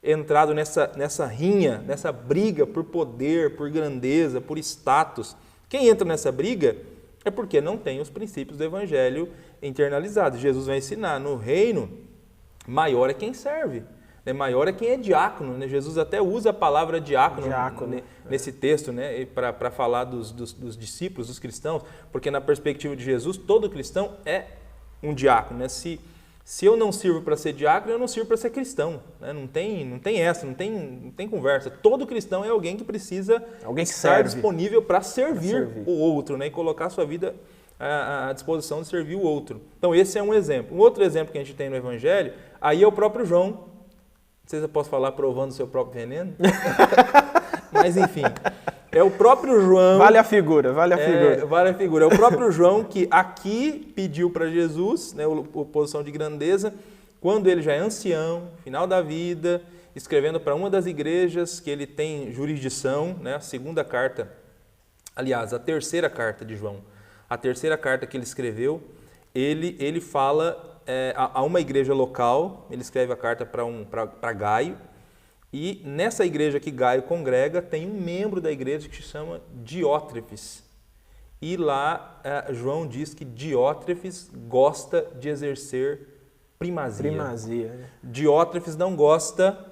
entrado nessa rinha, nessa briga por poder, por grandeza, por status. Quem entra nessa briga é porque não tem os princípios do Evangelho internalizados. Jesus vai ensinar, no reino, maior é quem serve. Maior é quem é diácono, né? Jesus até usa a palavra diácono nesse texto, né? Para falar dos discípulos, dos cristãos, porque na perspectiva de Jesus, todo cristão é um diácono, né? Se eu não sirvo para ser diácono, eu não sirvo para ser cristão, né? Não tem essa, não tem conversa. Todo cristão é alguém que precisa estar disponível para servir o outro, né? E colocar a sua vida à disposição de servir o outro. Então esse é um exemplo. Um outro exemplo que a gente tem no Evangelho, aí é o próprio João. Não sei se eu posso falar provando o seu próprio veneno. Mas enfim, é o próprio João... Vale a figura. Vale a figura. É o próprio João que aqui pediu para Jesus, né, a posição de grandeza, quando ele já é ancião, final da vida, escrevendo para uma das igrejas que ele tem jurisdição, né, a segunda carta, aliás, a terceira carta de João, a terceira carta que ele escreveu, ele fala a uma igreja local, ele escreve a carta para Gaio, e nessa igreja que Gaio congrega, tem um membro da igreja que se chama Diótrefes. E lá João diz que Diótrefes gosta de exercer primazia. Né? Diótrefes não gosta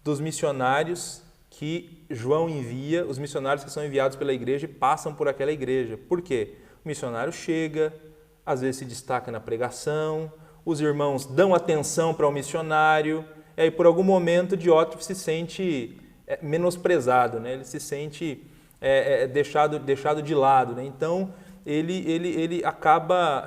dos missionários que João envia, os missionários que são enviados pela igreja e passam por aquela igreja. Por quê? O missionário chega, às vezes se destaca na pregação, os irmãos dão atenção para o missionário, e aí por algum momento Diótrefes se sente menosprezado, né? Ele se sente deixado de lado, né? Então ele acaba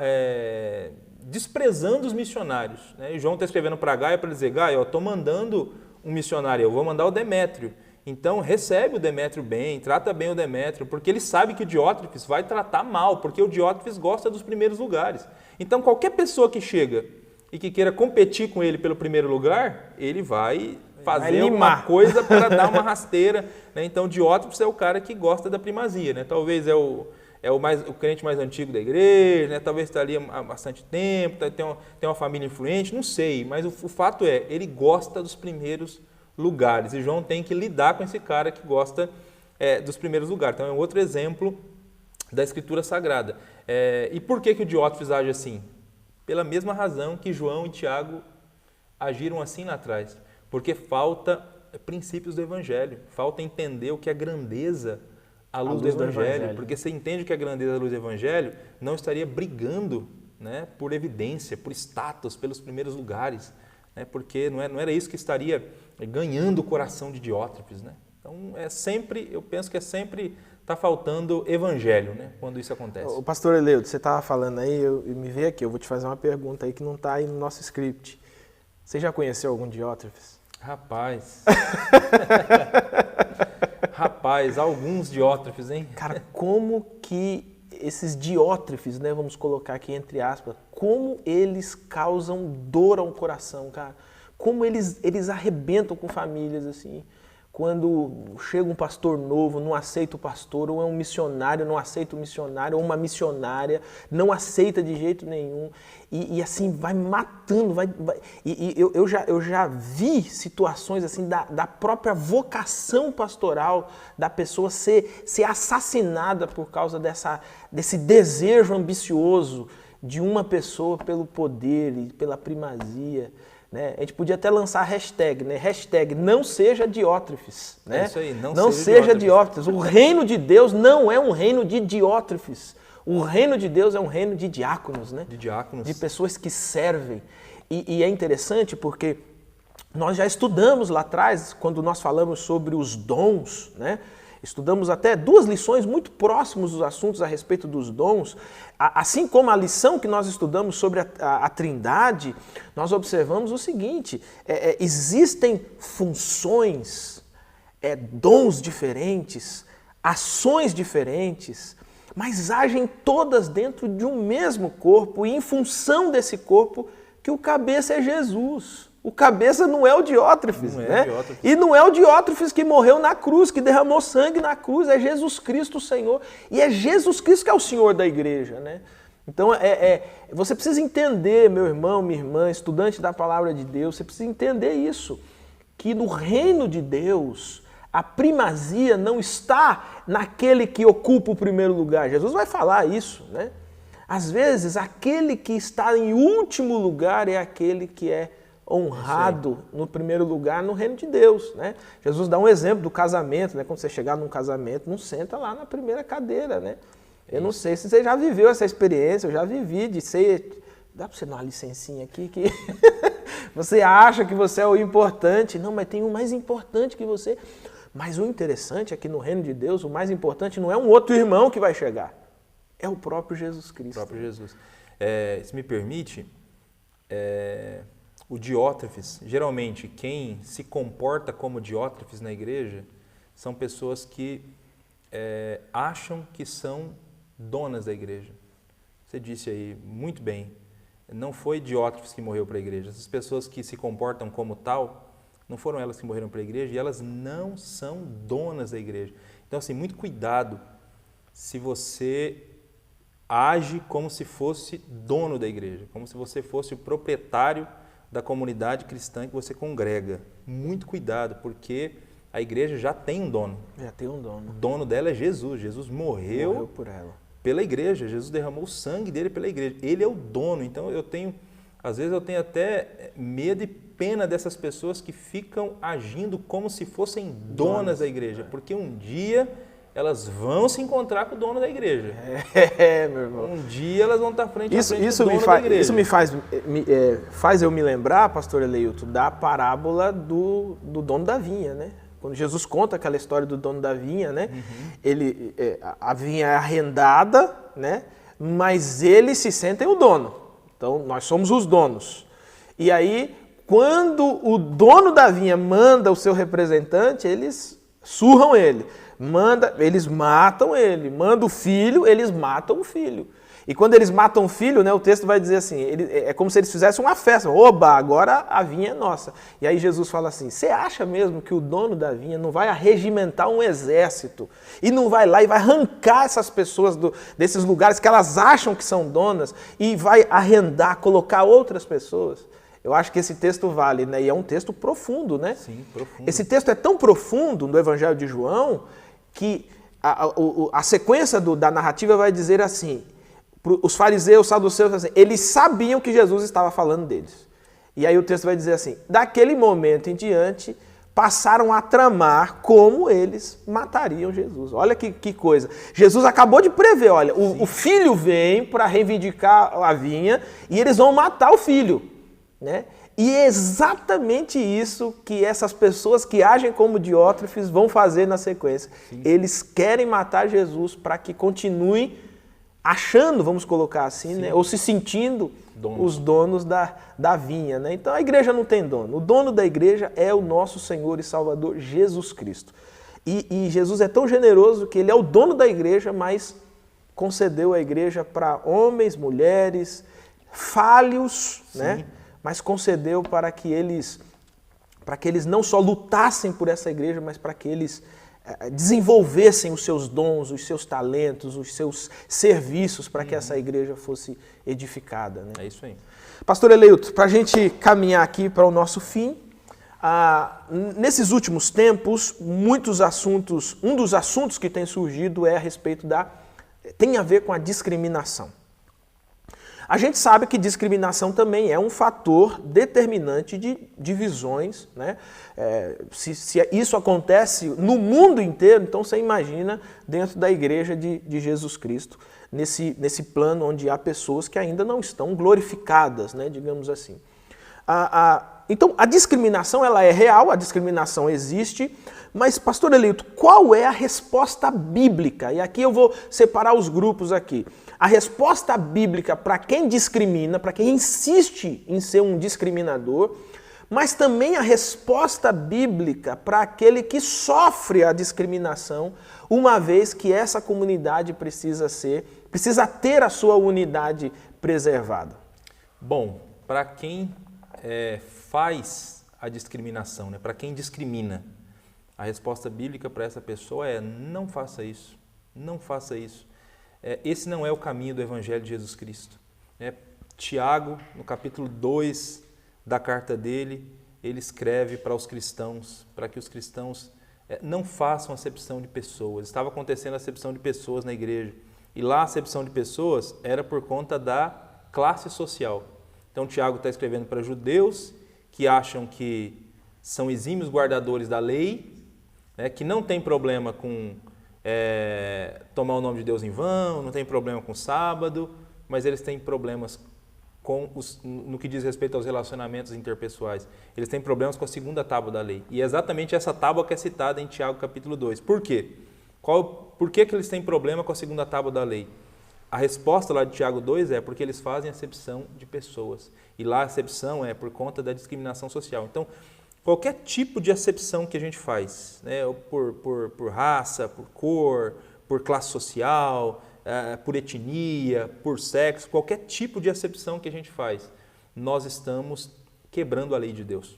desprezando os missionários, né? E João está escrevendo para Gaio para dizer, Gaio, eu estou mandando um missionário, eu vou mandar o Demétrio. Então recebe o Demétrio bem, trata bem o Demétrio, porque ele sabe que o Diótrefes vai tratar mal, porque o Diótrefes gosta dos primeiros lugares. Então qualquer pessoa que chega e que queira competir com ele pelo primeiro lugar, ele vai fazer alguma coisa para dar uma rasteira, né? Então Diótrefes é o cara que gosta da primazia, né? Talvez é o crente mais antigo da igreja, né? Talvez está ali há bastante tempo, tem uma família influente, não sei, mas o fato é, ele gosta dos primeiros lugares, e João tem que lidar com esse cara que gosta dos primeiros lugares. Então é um outro exemplo da Escritura Sagrada. E por que o Diótrefes age assim? Pela mesma razão que João e Tiago agiram assim lá atrás, porque falta princípios do Evangelho, falta entender o que é grandeza à luz do Evangelho, porque você entende que a grandeza à luz do Evangelho não estaria brigando, né, por evidência, por status, pelos primeiros lugares, né, porque não era isso que estaria ganhando o coração de Diótrefes, né? Então eu penso que sempre está faltando evangelho, né, quando isso acontece. O pastor Eleudo, você estava falando aí, eu me veio aqui, eu vou te fazer uma pergunta aí que não está aí no nosso script. Você já conheceu algum Diótrefes? Rapaz, alguns Diótrefes, hein? Cara, como que esses Diótrefes, né, vamos colocar aqui entre aspas, como eles causam dor ao coração, cara? Como eles arrebentam com famílias, assim. Quando chega um pastor novo, não aceita o pastor, ou é um missionário, não aceita o missionário, ou uma missionária, não aceita de jeito nenhum, e assim vai matando, eu já vi situações assim da própria vocação pastoral, da pessoa ser assassinada por causa desse desejo ambicioso de uma pessoa pelo poder e pela primazia. Né? A gente podia até lançar a hashtag, né? Hashtag não seja Diótrefes. Né? É isso aí, não seja Diótrefes. O reino de Deus não é um reino de Diótrefes. O reino de Deus é um reino de diáconos, né? De diáconos. De pessoas que servem. E é interessante porque nós já estudamos lá atrás, quando nós falamos sobre os dons, né? Estudamos até 2 lições muito próximas dos assuntos a respeito dos dons. Assim como a lição que nós estudamos sobre a Trindade, nós observamos o seguinte, existem funções, dons diferentes, ações diferentes, mas agem todas dentro de um mesmo corpo e em função desse corpo que o cabeça é Jesus. O cabeça não é o Diótrefes, né? E não é o Diótrefes que morreu na cruz, que derramou sangue na cruz, é Jesus Cristo o Senhor. E é Jesus Cristo que é o Senhor da igreja, né? Então, você precisa entender, meu irmão, minha irmã, estudante da palavra de Deus, você precisa entender isso, que no reino de Deus, a primazia não está naquele que ocupa o primeiro lugar. Jesus vai falar isso, né? Às vezes, aquele que está em último lugar é aquele que é honrado no primeiro lugar no reino de Deus, né? Jesus dá um exemplo do casamento, né? Quando você chegar num casamento, não senta lá na primeira cadeira, né? Eu não sei se você já viveu essa experiência, eu já vivi de ser... Dá para você dar uma licencinha aqui que você acha que você é o importante. Não, mas tem um mais importante que você. Mas o interessante é que no reino de Deus, o mais importante não é um outro irmão que vai chegar, é o próprio Jesus Cristo. O próprio Jesus. Se me permite... O Diótrefes, geralmente quem se comporta como Diótrefes na igreja são pessoas que acham que são donas da igreja. Você disse aí muito bem, não foi Diótrefes que morreu para a igreja. Essas pessoas que se comportam como tal, não foram elas que morreram para a igreja e elas não são donas da igreja. Então, assim, muito cuidado se você age como se fosse dono da igreja, como se você fosse o proprietário da comunidade cristã que você congrega. Muito cuidado, porque a igreja já tem um dono. Já tem um dono. O dono dela é Jesus. Jesus morreu por ela. Pela igreja. Jesus derramou o sangue dele pela igreja. Ele é o dono. Então, às vezes eu tenho até medo e pena dessas pessoas que ficam agindo como se fossem donas da igreja, porque um dia elas vão se encontrar com o dono da igreja. Meu irmão. Um dia elas vão estar frente a frente com o dono da igreja. Isso me faz eu me lembrar, pastor Eleilton, da parábola do dono da vinha, né? Quando Jesus conta aquela história do dono da vinha, né? Uhum. A vinha é arrendada, né? Mas eles se sentem o dono. Então, nós somos os donos. E aí, quando o dono da vinha manda o seu representante, eles surram ele. Eles matam ele. Manda o filho, eles matam o filho. E quando eles matam o filho, né, o texto vai dizer assim, é como se eles fizessem uma festa. Oba, agora a vinha é nossa. E aí Jesus fala assim, você acha mesmo que o dono da vinha não vai arregimentar um exército e não vai lá e vai arrancar essas pessoas desses lugares que elas acham que são donas e vai arrendar, colocar outras pessoas? Eu acho que esse texto vale, né? E é um texto profundo, né? Sim, profundo. Esse texto é tão profundo no Evangelho de João que a sequência da narrativa vai dizer assim, os fariseus, os saduceus, assim, eles sabiam que Jesus estava falando deles. E aí o texto vai dizer assim, daquele momento em diante, passaram a tramar como eles matariam Jesus. Olha que coisa. Jesus acabou de prever, olha, o filho vem para reivindicar a vinha e eles vão matar o filho, né? E é exatamente isso que essas pessoas que agem como Diótrefes vão fazer na sequência. Sim. Eles querem matar Jesus para que continuem achando, vamos colocar assim, né? Ou se sentindo os donos da vinha, né? Então a igreja não tem dono. O dono da igreja é o nosso Senhor e Salvador Jesus Cristo. E Jesus é tão generoso que ele é o dono da igreja, mas concedeu a igreja para homens, mulheres, falhos, né? Mas concedeu para que eles não só lutassem por essa igreja, mas para que eles desenvolvessem os seus dons, os seus talentos, os seus serviços para que essa igreja fosse edificada, né? É isso aí. Pastor Eleilton, para a gente caminhar aqui para o nosso fim, nesses últimos tempos, um dos assuntos que tem surgido é a respeito tem a ver com a discriminação. A gente sabe que discriminação também é um fator determinante de divisões, né? Se isso acontece no mundo inteiro, então você imagina dentro da igreja de Jesus Cristo, nesse plano onde há pessoas que ainda não estão glorificadas, né? Digamos assim. Então, a discriminação ela é real, a discriminação existe, Mas, pastor Eleito, qual é a resposta bíblica? E aqui eu vou separar os grupos aqui. A resposta bíblica para quem discrimina, para quem insiste em ser um discriminador, mas também a resposta bíblica para aquele que sofre a discriminação, uma vez que essa comunidade precisa ter a sua unidade preservada. Bom, para quem faz a discriminação, né? Para quem discrimina, a resposta bíblica para essa pessoa é: não faça isso, não faça isso. Esse não é o caminho do Evangelho de Jesus Cristo. Tiago, no capítulo 2 da carta dele, ele escreve para os cristãos, para que os cristãos não façam acepção de pessoas. Estava acontecendo a acepção de pessoas na igreja. E lá a acepção de pessoas era por conta da classe social. Então Tiago está escrevendo para judeus que acham que são exímios guardadores da lei, que não tem problema com tomar o nome de Deus em vão, não tem problema com o sábado, mas eles têm problemas no que diz respeito aos relacionamentos interpessoais. Eles têm problemas com a segunda tábua da lei. E é exatamente essa tábua que é citada em Tiago capítulo 2. Por quê? Por que eles têm problema com a segunda tábua da lei? A resposta lá de Tiago 2 é porque eles fazem acepção de pessoas. E lá a acepção é por conta da discriminação social. Então, qualquer tipo de acepção que a gente faz, por raça, por cor, por classe social, por etnia, por sexo, qualquer tipo de acepção que a gente faz, nós estamos quebrando a lei de Deus.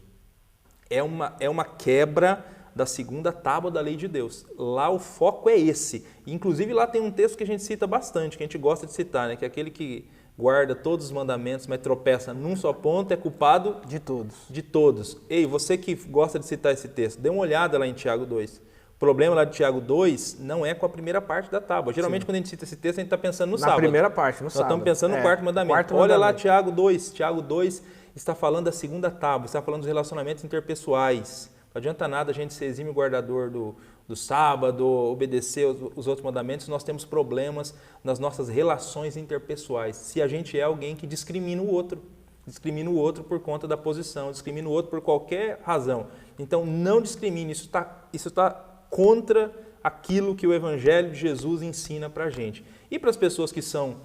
É uma quebra da segunda tábua da lei de Deus. Lá o foco é esse. Inclusive lá tem um texto que a gente cita bastante, que a gente gosta de citar, né? Que é aquele que guarda todos os mandamentos, mas tropeça num só ponto, é culpado de todos. De todos. Ei, você que gosta de citar esse texto, dê uma olhada lá em Tiago 2. O problema lá de Tiago 2 não é com a primeira parte da tábua. Geralmente, quando a gente cita esse texto, a gente está pensando no sábado. Na primeira parte, no sábado. Nós estamos pensando no quarto mandamento. Olha lá Tiago 2. Tiago 2 está falando da segunda tábua, está falando dos relacionamentos interpessoais. Não adianta nada a gente ser exímio guardador do sábado, obedecer os outros mandamentos, nós temos problemas nas nossas relações interpessoais. Se a gente é alguém que discrimina o outro por conta da posição, discrimina o outro por qualquer razão. Então, não discrimine, isso está contra aquilo que o Evangelho de Jesus ensina para a gente. E para as pessoas que são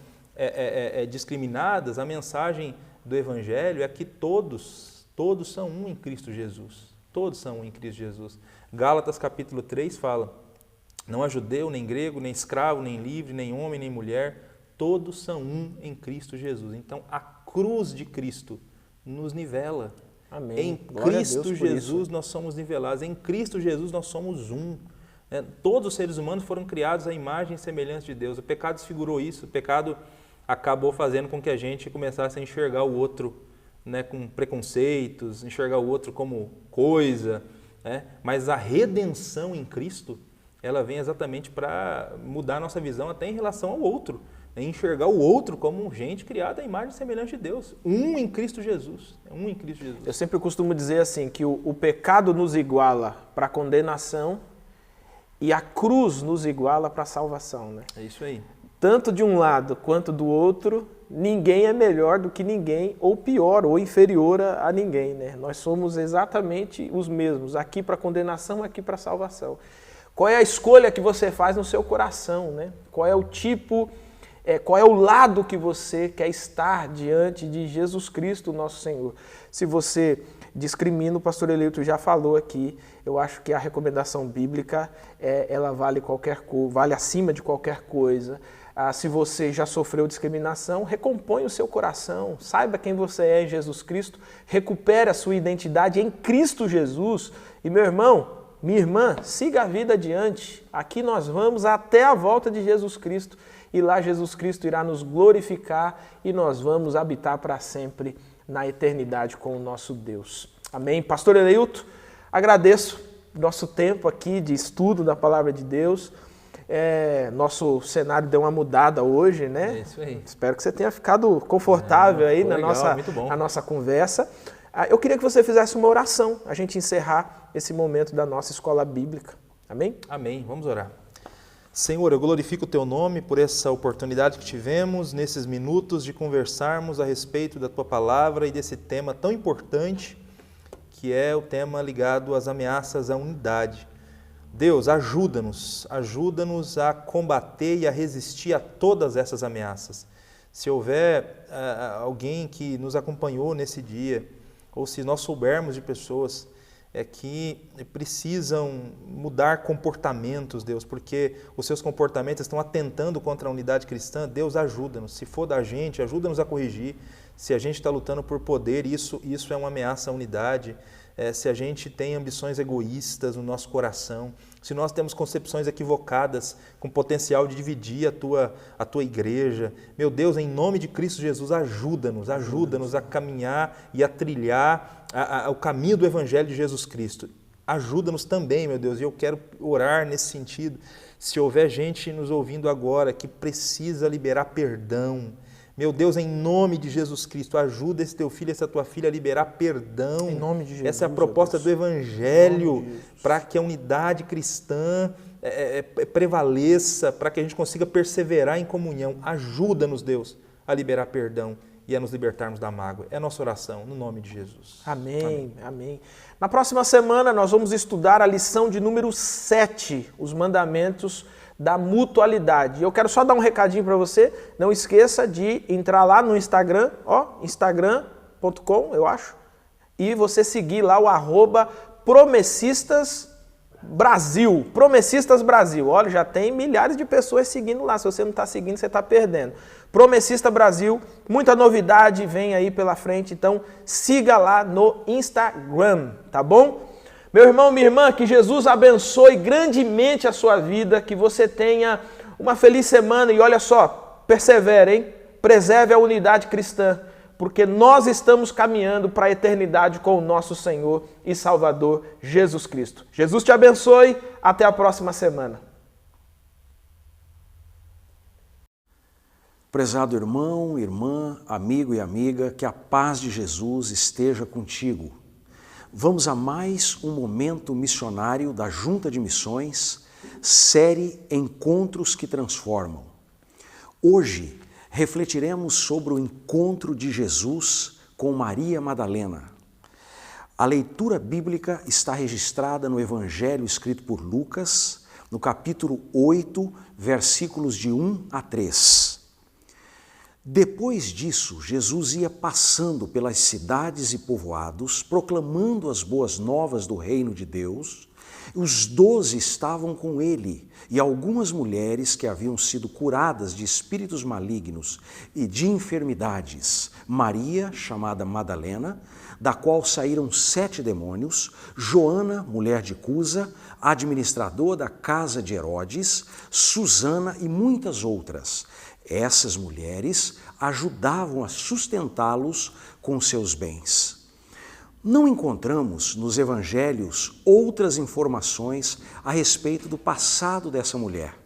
discriminadas, a mensagem do Evangelho é que todos são um em Cristo Jesus. Todos são um em Cristo Jesus. Gálatas capítulo 3 fala: não há judeu, nem grego, nem escravo, nem livre, nem homem, nem mulher, todos são um em Cristo Jesus. Então, a cruz de Cristo nos nivela. Amém. Em Cristo Jesus nós somos nivelados, em Cristo Jesus nós somos um. Todos os seres humanos foram criados à imagem e semelhança de Deus. O pecado desfigurou isso, o pecado acabou fazendo com que a gente começasse a enxergar o outro com preconceitos, enxergar o outro como coisa, mas a redenção em Cristo, ela vem exatamente para mudar a nossa visão até em relação ao outro, enxergar o outro como gente criada à imagem e semelhança de Deus, um em Cristo Jesus, um em Cristo Jesus. Eu sempre costumo dizer assim, que o pecado nos iguala para a condenação e a cruz nos iguala para a salvação, né? É isso aí. Tanto de um lado quanto do outro, ninguém é melhor do que ninguém, ou pior, ou inferior a ninguém, né? Nós somos exatamente os mesmos, aqui para condenação, aqui para salvação. Qual é a escolha que você faz no seu coração, né? Qual é o tipo, qual é o lado que você quer estar diante de Jesus Cristo, nosso Senhor? Se você discrimina, o pastor Eleito já falou aqui, eu acho que a recomendação bíblica, ela vale acima de qualquer coisa. Se você já sofreu discriminação, recompõe o seu coração, saiba quem você é em Jesus Cristo, recupere a sua identidade em Cristo Jesus. E meu irmão, minha irmã, siga a vida adiante. Aqui nós vamos até a volta de Jesus Cristo e lá Jesus Cristo irá nos glorificar e nós vamos habitar para sempre na eternidade com o nosso Deus. Amém? Pastor Eleito, agradeço nosso tempo aqui de estudo da Palavra de Deus. Nosso cenário deu uma mudada hoje, né? É isso aí. Espero que você tenha ficado confortável aí na nossa conversa. Eu queria que você fizesse uma oração, a gente encerrar esse momento da nossa escola bíblica. Amém? Amém. Vamos orar. Senhor, eu glorifico o Teu nome por essa oportunidade que tivemos nesses minutos de conversarmos a respeito da Tua Palavra e desse tema tão importante, que é o tema ligado às ameaças à unidade. Deus, ajuda-nos a combater e a resistir a todas essas ameaças. Se houver alguém que nos acompanhou nesse dia, ou se nós soubermos de pessoas que precisam mudar comportamentos, Deus, porque os seus comportamentos estão atentando contra a unidade cristã, Deus, ajuda-nos. Se for da gente, ajuda-nos a corrigir. Se a gente está lutando por poder, isso é uma ameaça à unidade. Se a gente tem ambições egoístas no nosso coração, se nós temos concepções equivocadas com potencial de dividir a tua igreja, meu Deus, em nome de Cristo Jesus, ajuda-nos a caminhar e a trilhar o caminho do Evangelho de Jesus Cristo. Ajuda-nos também, meu Deus, e eu quero orar nesse sentido. Se houver gente nos ouvindo agora que precisa liberar perdão, meu Deus, em nome de Jesus Cristo, ajuda esse teu filho, essa tua filha a liberar perdão. Em nome de Jesus. Essa é a proposta do Evangelho, para que a unidade cristã prevaleça, para que a gente consiga perseverar em comunhão. Ajuda-nos, Deus, a liberar perdão e a nos libertarmos da mágoa. É a nossa oração, no nome de Jesus. Amém. Na próxima semana nós vamos estudar a lição de número 7, os mandamentos da mutualidade. Eu quero só dar um recadinho para você, não esqueça de entrar lá no Instagram, instagram.com, eu acho, e você seguir lá o @promessistasbrasil, Promessistas Brasil. Olha, já tem milhares de pessoas seguindo lá, se você não está seguindo, você está perdendo. Promessista Brasil, muita novidade vem aí pela frente, então siga lá no Instagram, tá bom? Meu irmão, minha irmã, que Jesus abençoe grandemente a sua vida, que você tenha uma feliz semana e olha só, persevere, hein? Preserve a unidade cristã, porque nós estamos caminhando para a eternidade com o nosso Senhor e Salvador Jesus Cristo. Jesus te abençoe, até a próxima semana. Prezado irmão, irmã, amigo e amiga, que a paz de Jesus esteja contigo. Vamos a mais um momento missionário da Junta de Missões, série Encontros que Transformam. Hoje refletiremos sobre o encontro de Jesus com Maria Madalena. A leitura bíblica está registrada no Evangelho escrito por Lucas, no capítulo 8, versículos de 1 a 3. Depois disso, Jesus ia passando pelas cidades e povoados, proclamando as boas novas do reino de Deus. Os 12 estavam com ele, e algumas mulheres que haviam sido curadas de espíritos malignos e de enfermidades. Maria, chamada Madalena, da qual saíram 7 demônios, Joana, mulher de Cusa, administrador da casa de Herodes, Susana e muitas outras. Essas mulheres ajudavam a sustentá-los com seus bens. Não encontramos nos evangelhos outras informações a respeito do passado dessa mulher,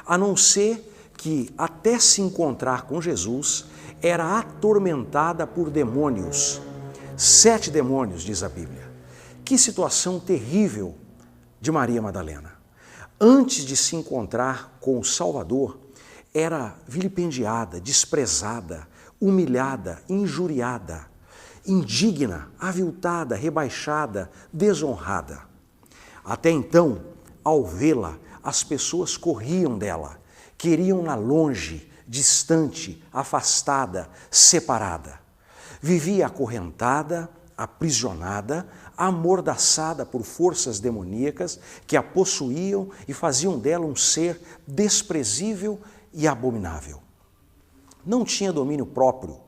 a não ser que, até se encontrar com Jesus, era atormentada por demônios. 7 demônios, diz a Bíblia. Que situação terrível de Maria Madalena. Antes de se encontrar com o Salvador, era vilipendiada, desprezada, humilhada, injuriada, indigna, aviltada, rebaixada, desonrada. Até então, ao vê-la, as pessoas corriam dela, queriam-na longe, distante, afastada, separada. Vivia acorrentada, aprisionada, amordaçada por forças demoníacas que a possuíam e faziam dela um ser desprezível e abominável. Não tinha domínio próprio,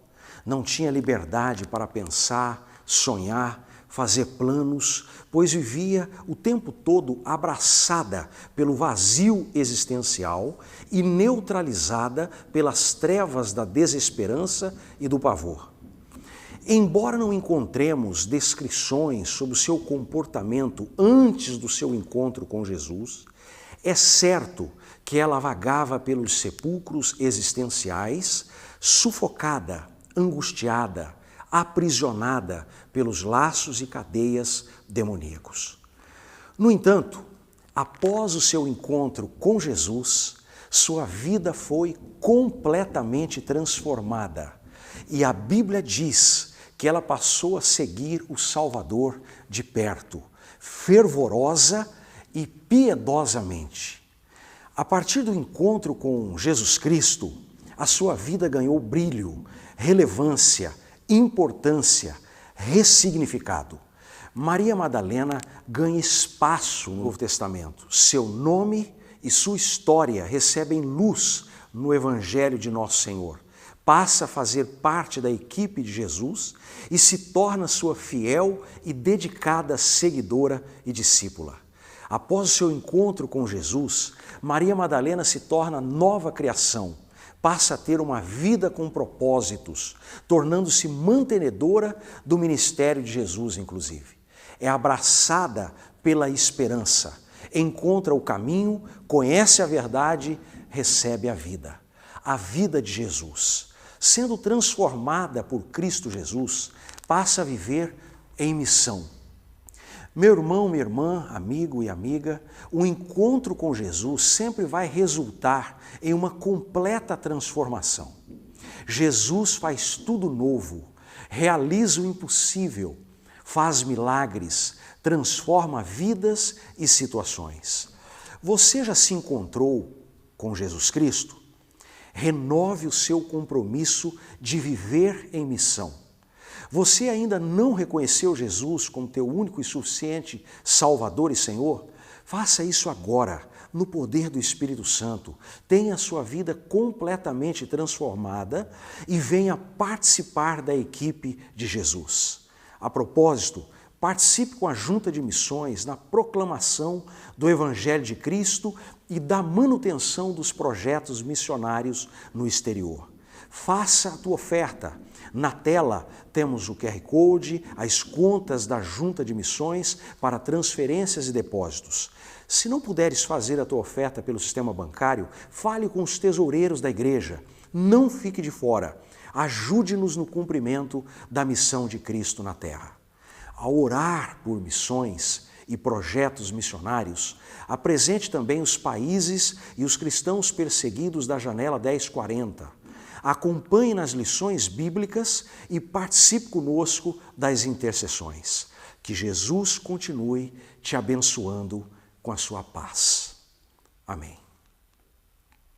não tinha liberdade para pensar, sonhar, fazer planos, pois vivia o tempo todo abraçada pelo vazio existencial e neutralizada pelas trevas da desesperança e do pavor. Embora não encontremos descrições sobre o seu comportamento antes do seu encontro com Jesus, é certo que ela vagava pelos sepulcros existenciais, sufocada, angustiada, aprisionada pelos laços e cadeias demoníacos. No entanto, após o seu encontro com Jesus, sua vida foi completamente transformada e a Bíblia diz que ela passou a seguir o Salvador de perto, fervorosa e piedosamente. A partir do encontro com Jesus Cristo, a sua vida ganhou brilho, relevância, importância, ressignificado. Maria Madalena ganha espaço no Novo Testamento. Seu nome e sua história recebem luz no Evangelho de Nosso Senhor. Passa a fazer parte da equipe de Jesus e se torna sua fiel e dedicada seguidora e discípula. Após o seu encontro com Jesus, Maria Madalena se torna nova criação, passa a ter uma vida com propósitos, tornando-se mantenedora do ministério de Jesus, inclusive. É abraçada pela esperança, encontra o caminho, conhece a verdade, recebe a vida de Jesus. Sendo transformada por Cristo Jesus, passa a viver em missão. Meu irmão, minha irmã, amigo e amiga, o encontro com Jesus sempre vai resultar em uma completa transformação. Jesus faz tudo novo, realiza o impossível, faz milagres, transforma vidas e situações. Você já se encontrou com Jesus Cristo? Renove o seu compromisso de viver em missão. Você ainda não reconheceu Jesus como teu único e suficiente Salvador e Senhor? Faça isso agora, no poder do Espírito Santo. Tenha a sua vida completamente transformada e venha participar da equipe de Jesus. A propósito, participe com a Junta de Missões na proclamação do Evangelho de Cristo e da manutenção dos projetos missionários no exterior. Faça a tua oferta. Na tela temos o QR Code, as contas da Junta de Missões para transferências e depósitos. Se não puderes fazer a tua oferta pelo sistema bancário, fale com os tesoureiros da igreja. Não fique de fora. Ajude-nos no cumprimento da missão de Cristo na terra. Ao orar por missões e projetos missionários, apresente também os países e os cristãos perseguidos da janela 1040. Acompanhe nas lições bíblicas e participe conosco das intercessões. Que Jesus continue te abençoando com a sua paz. Amém.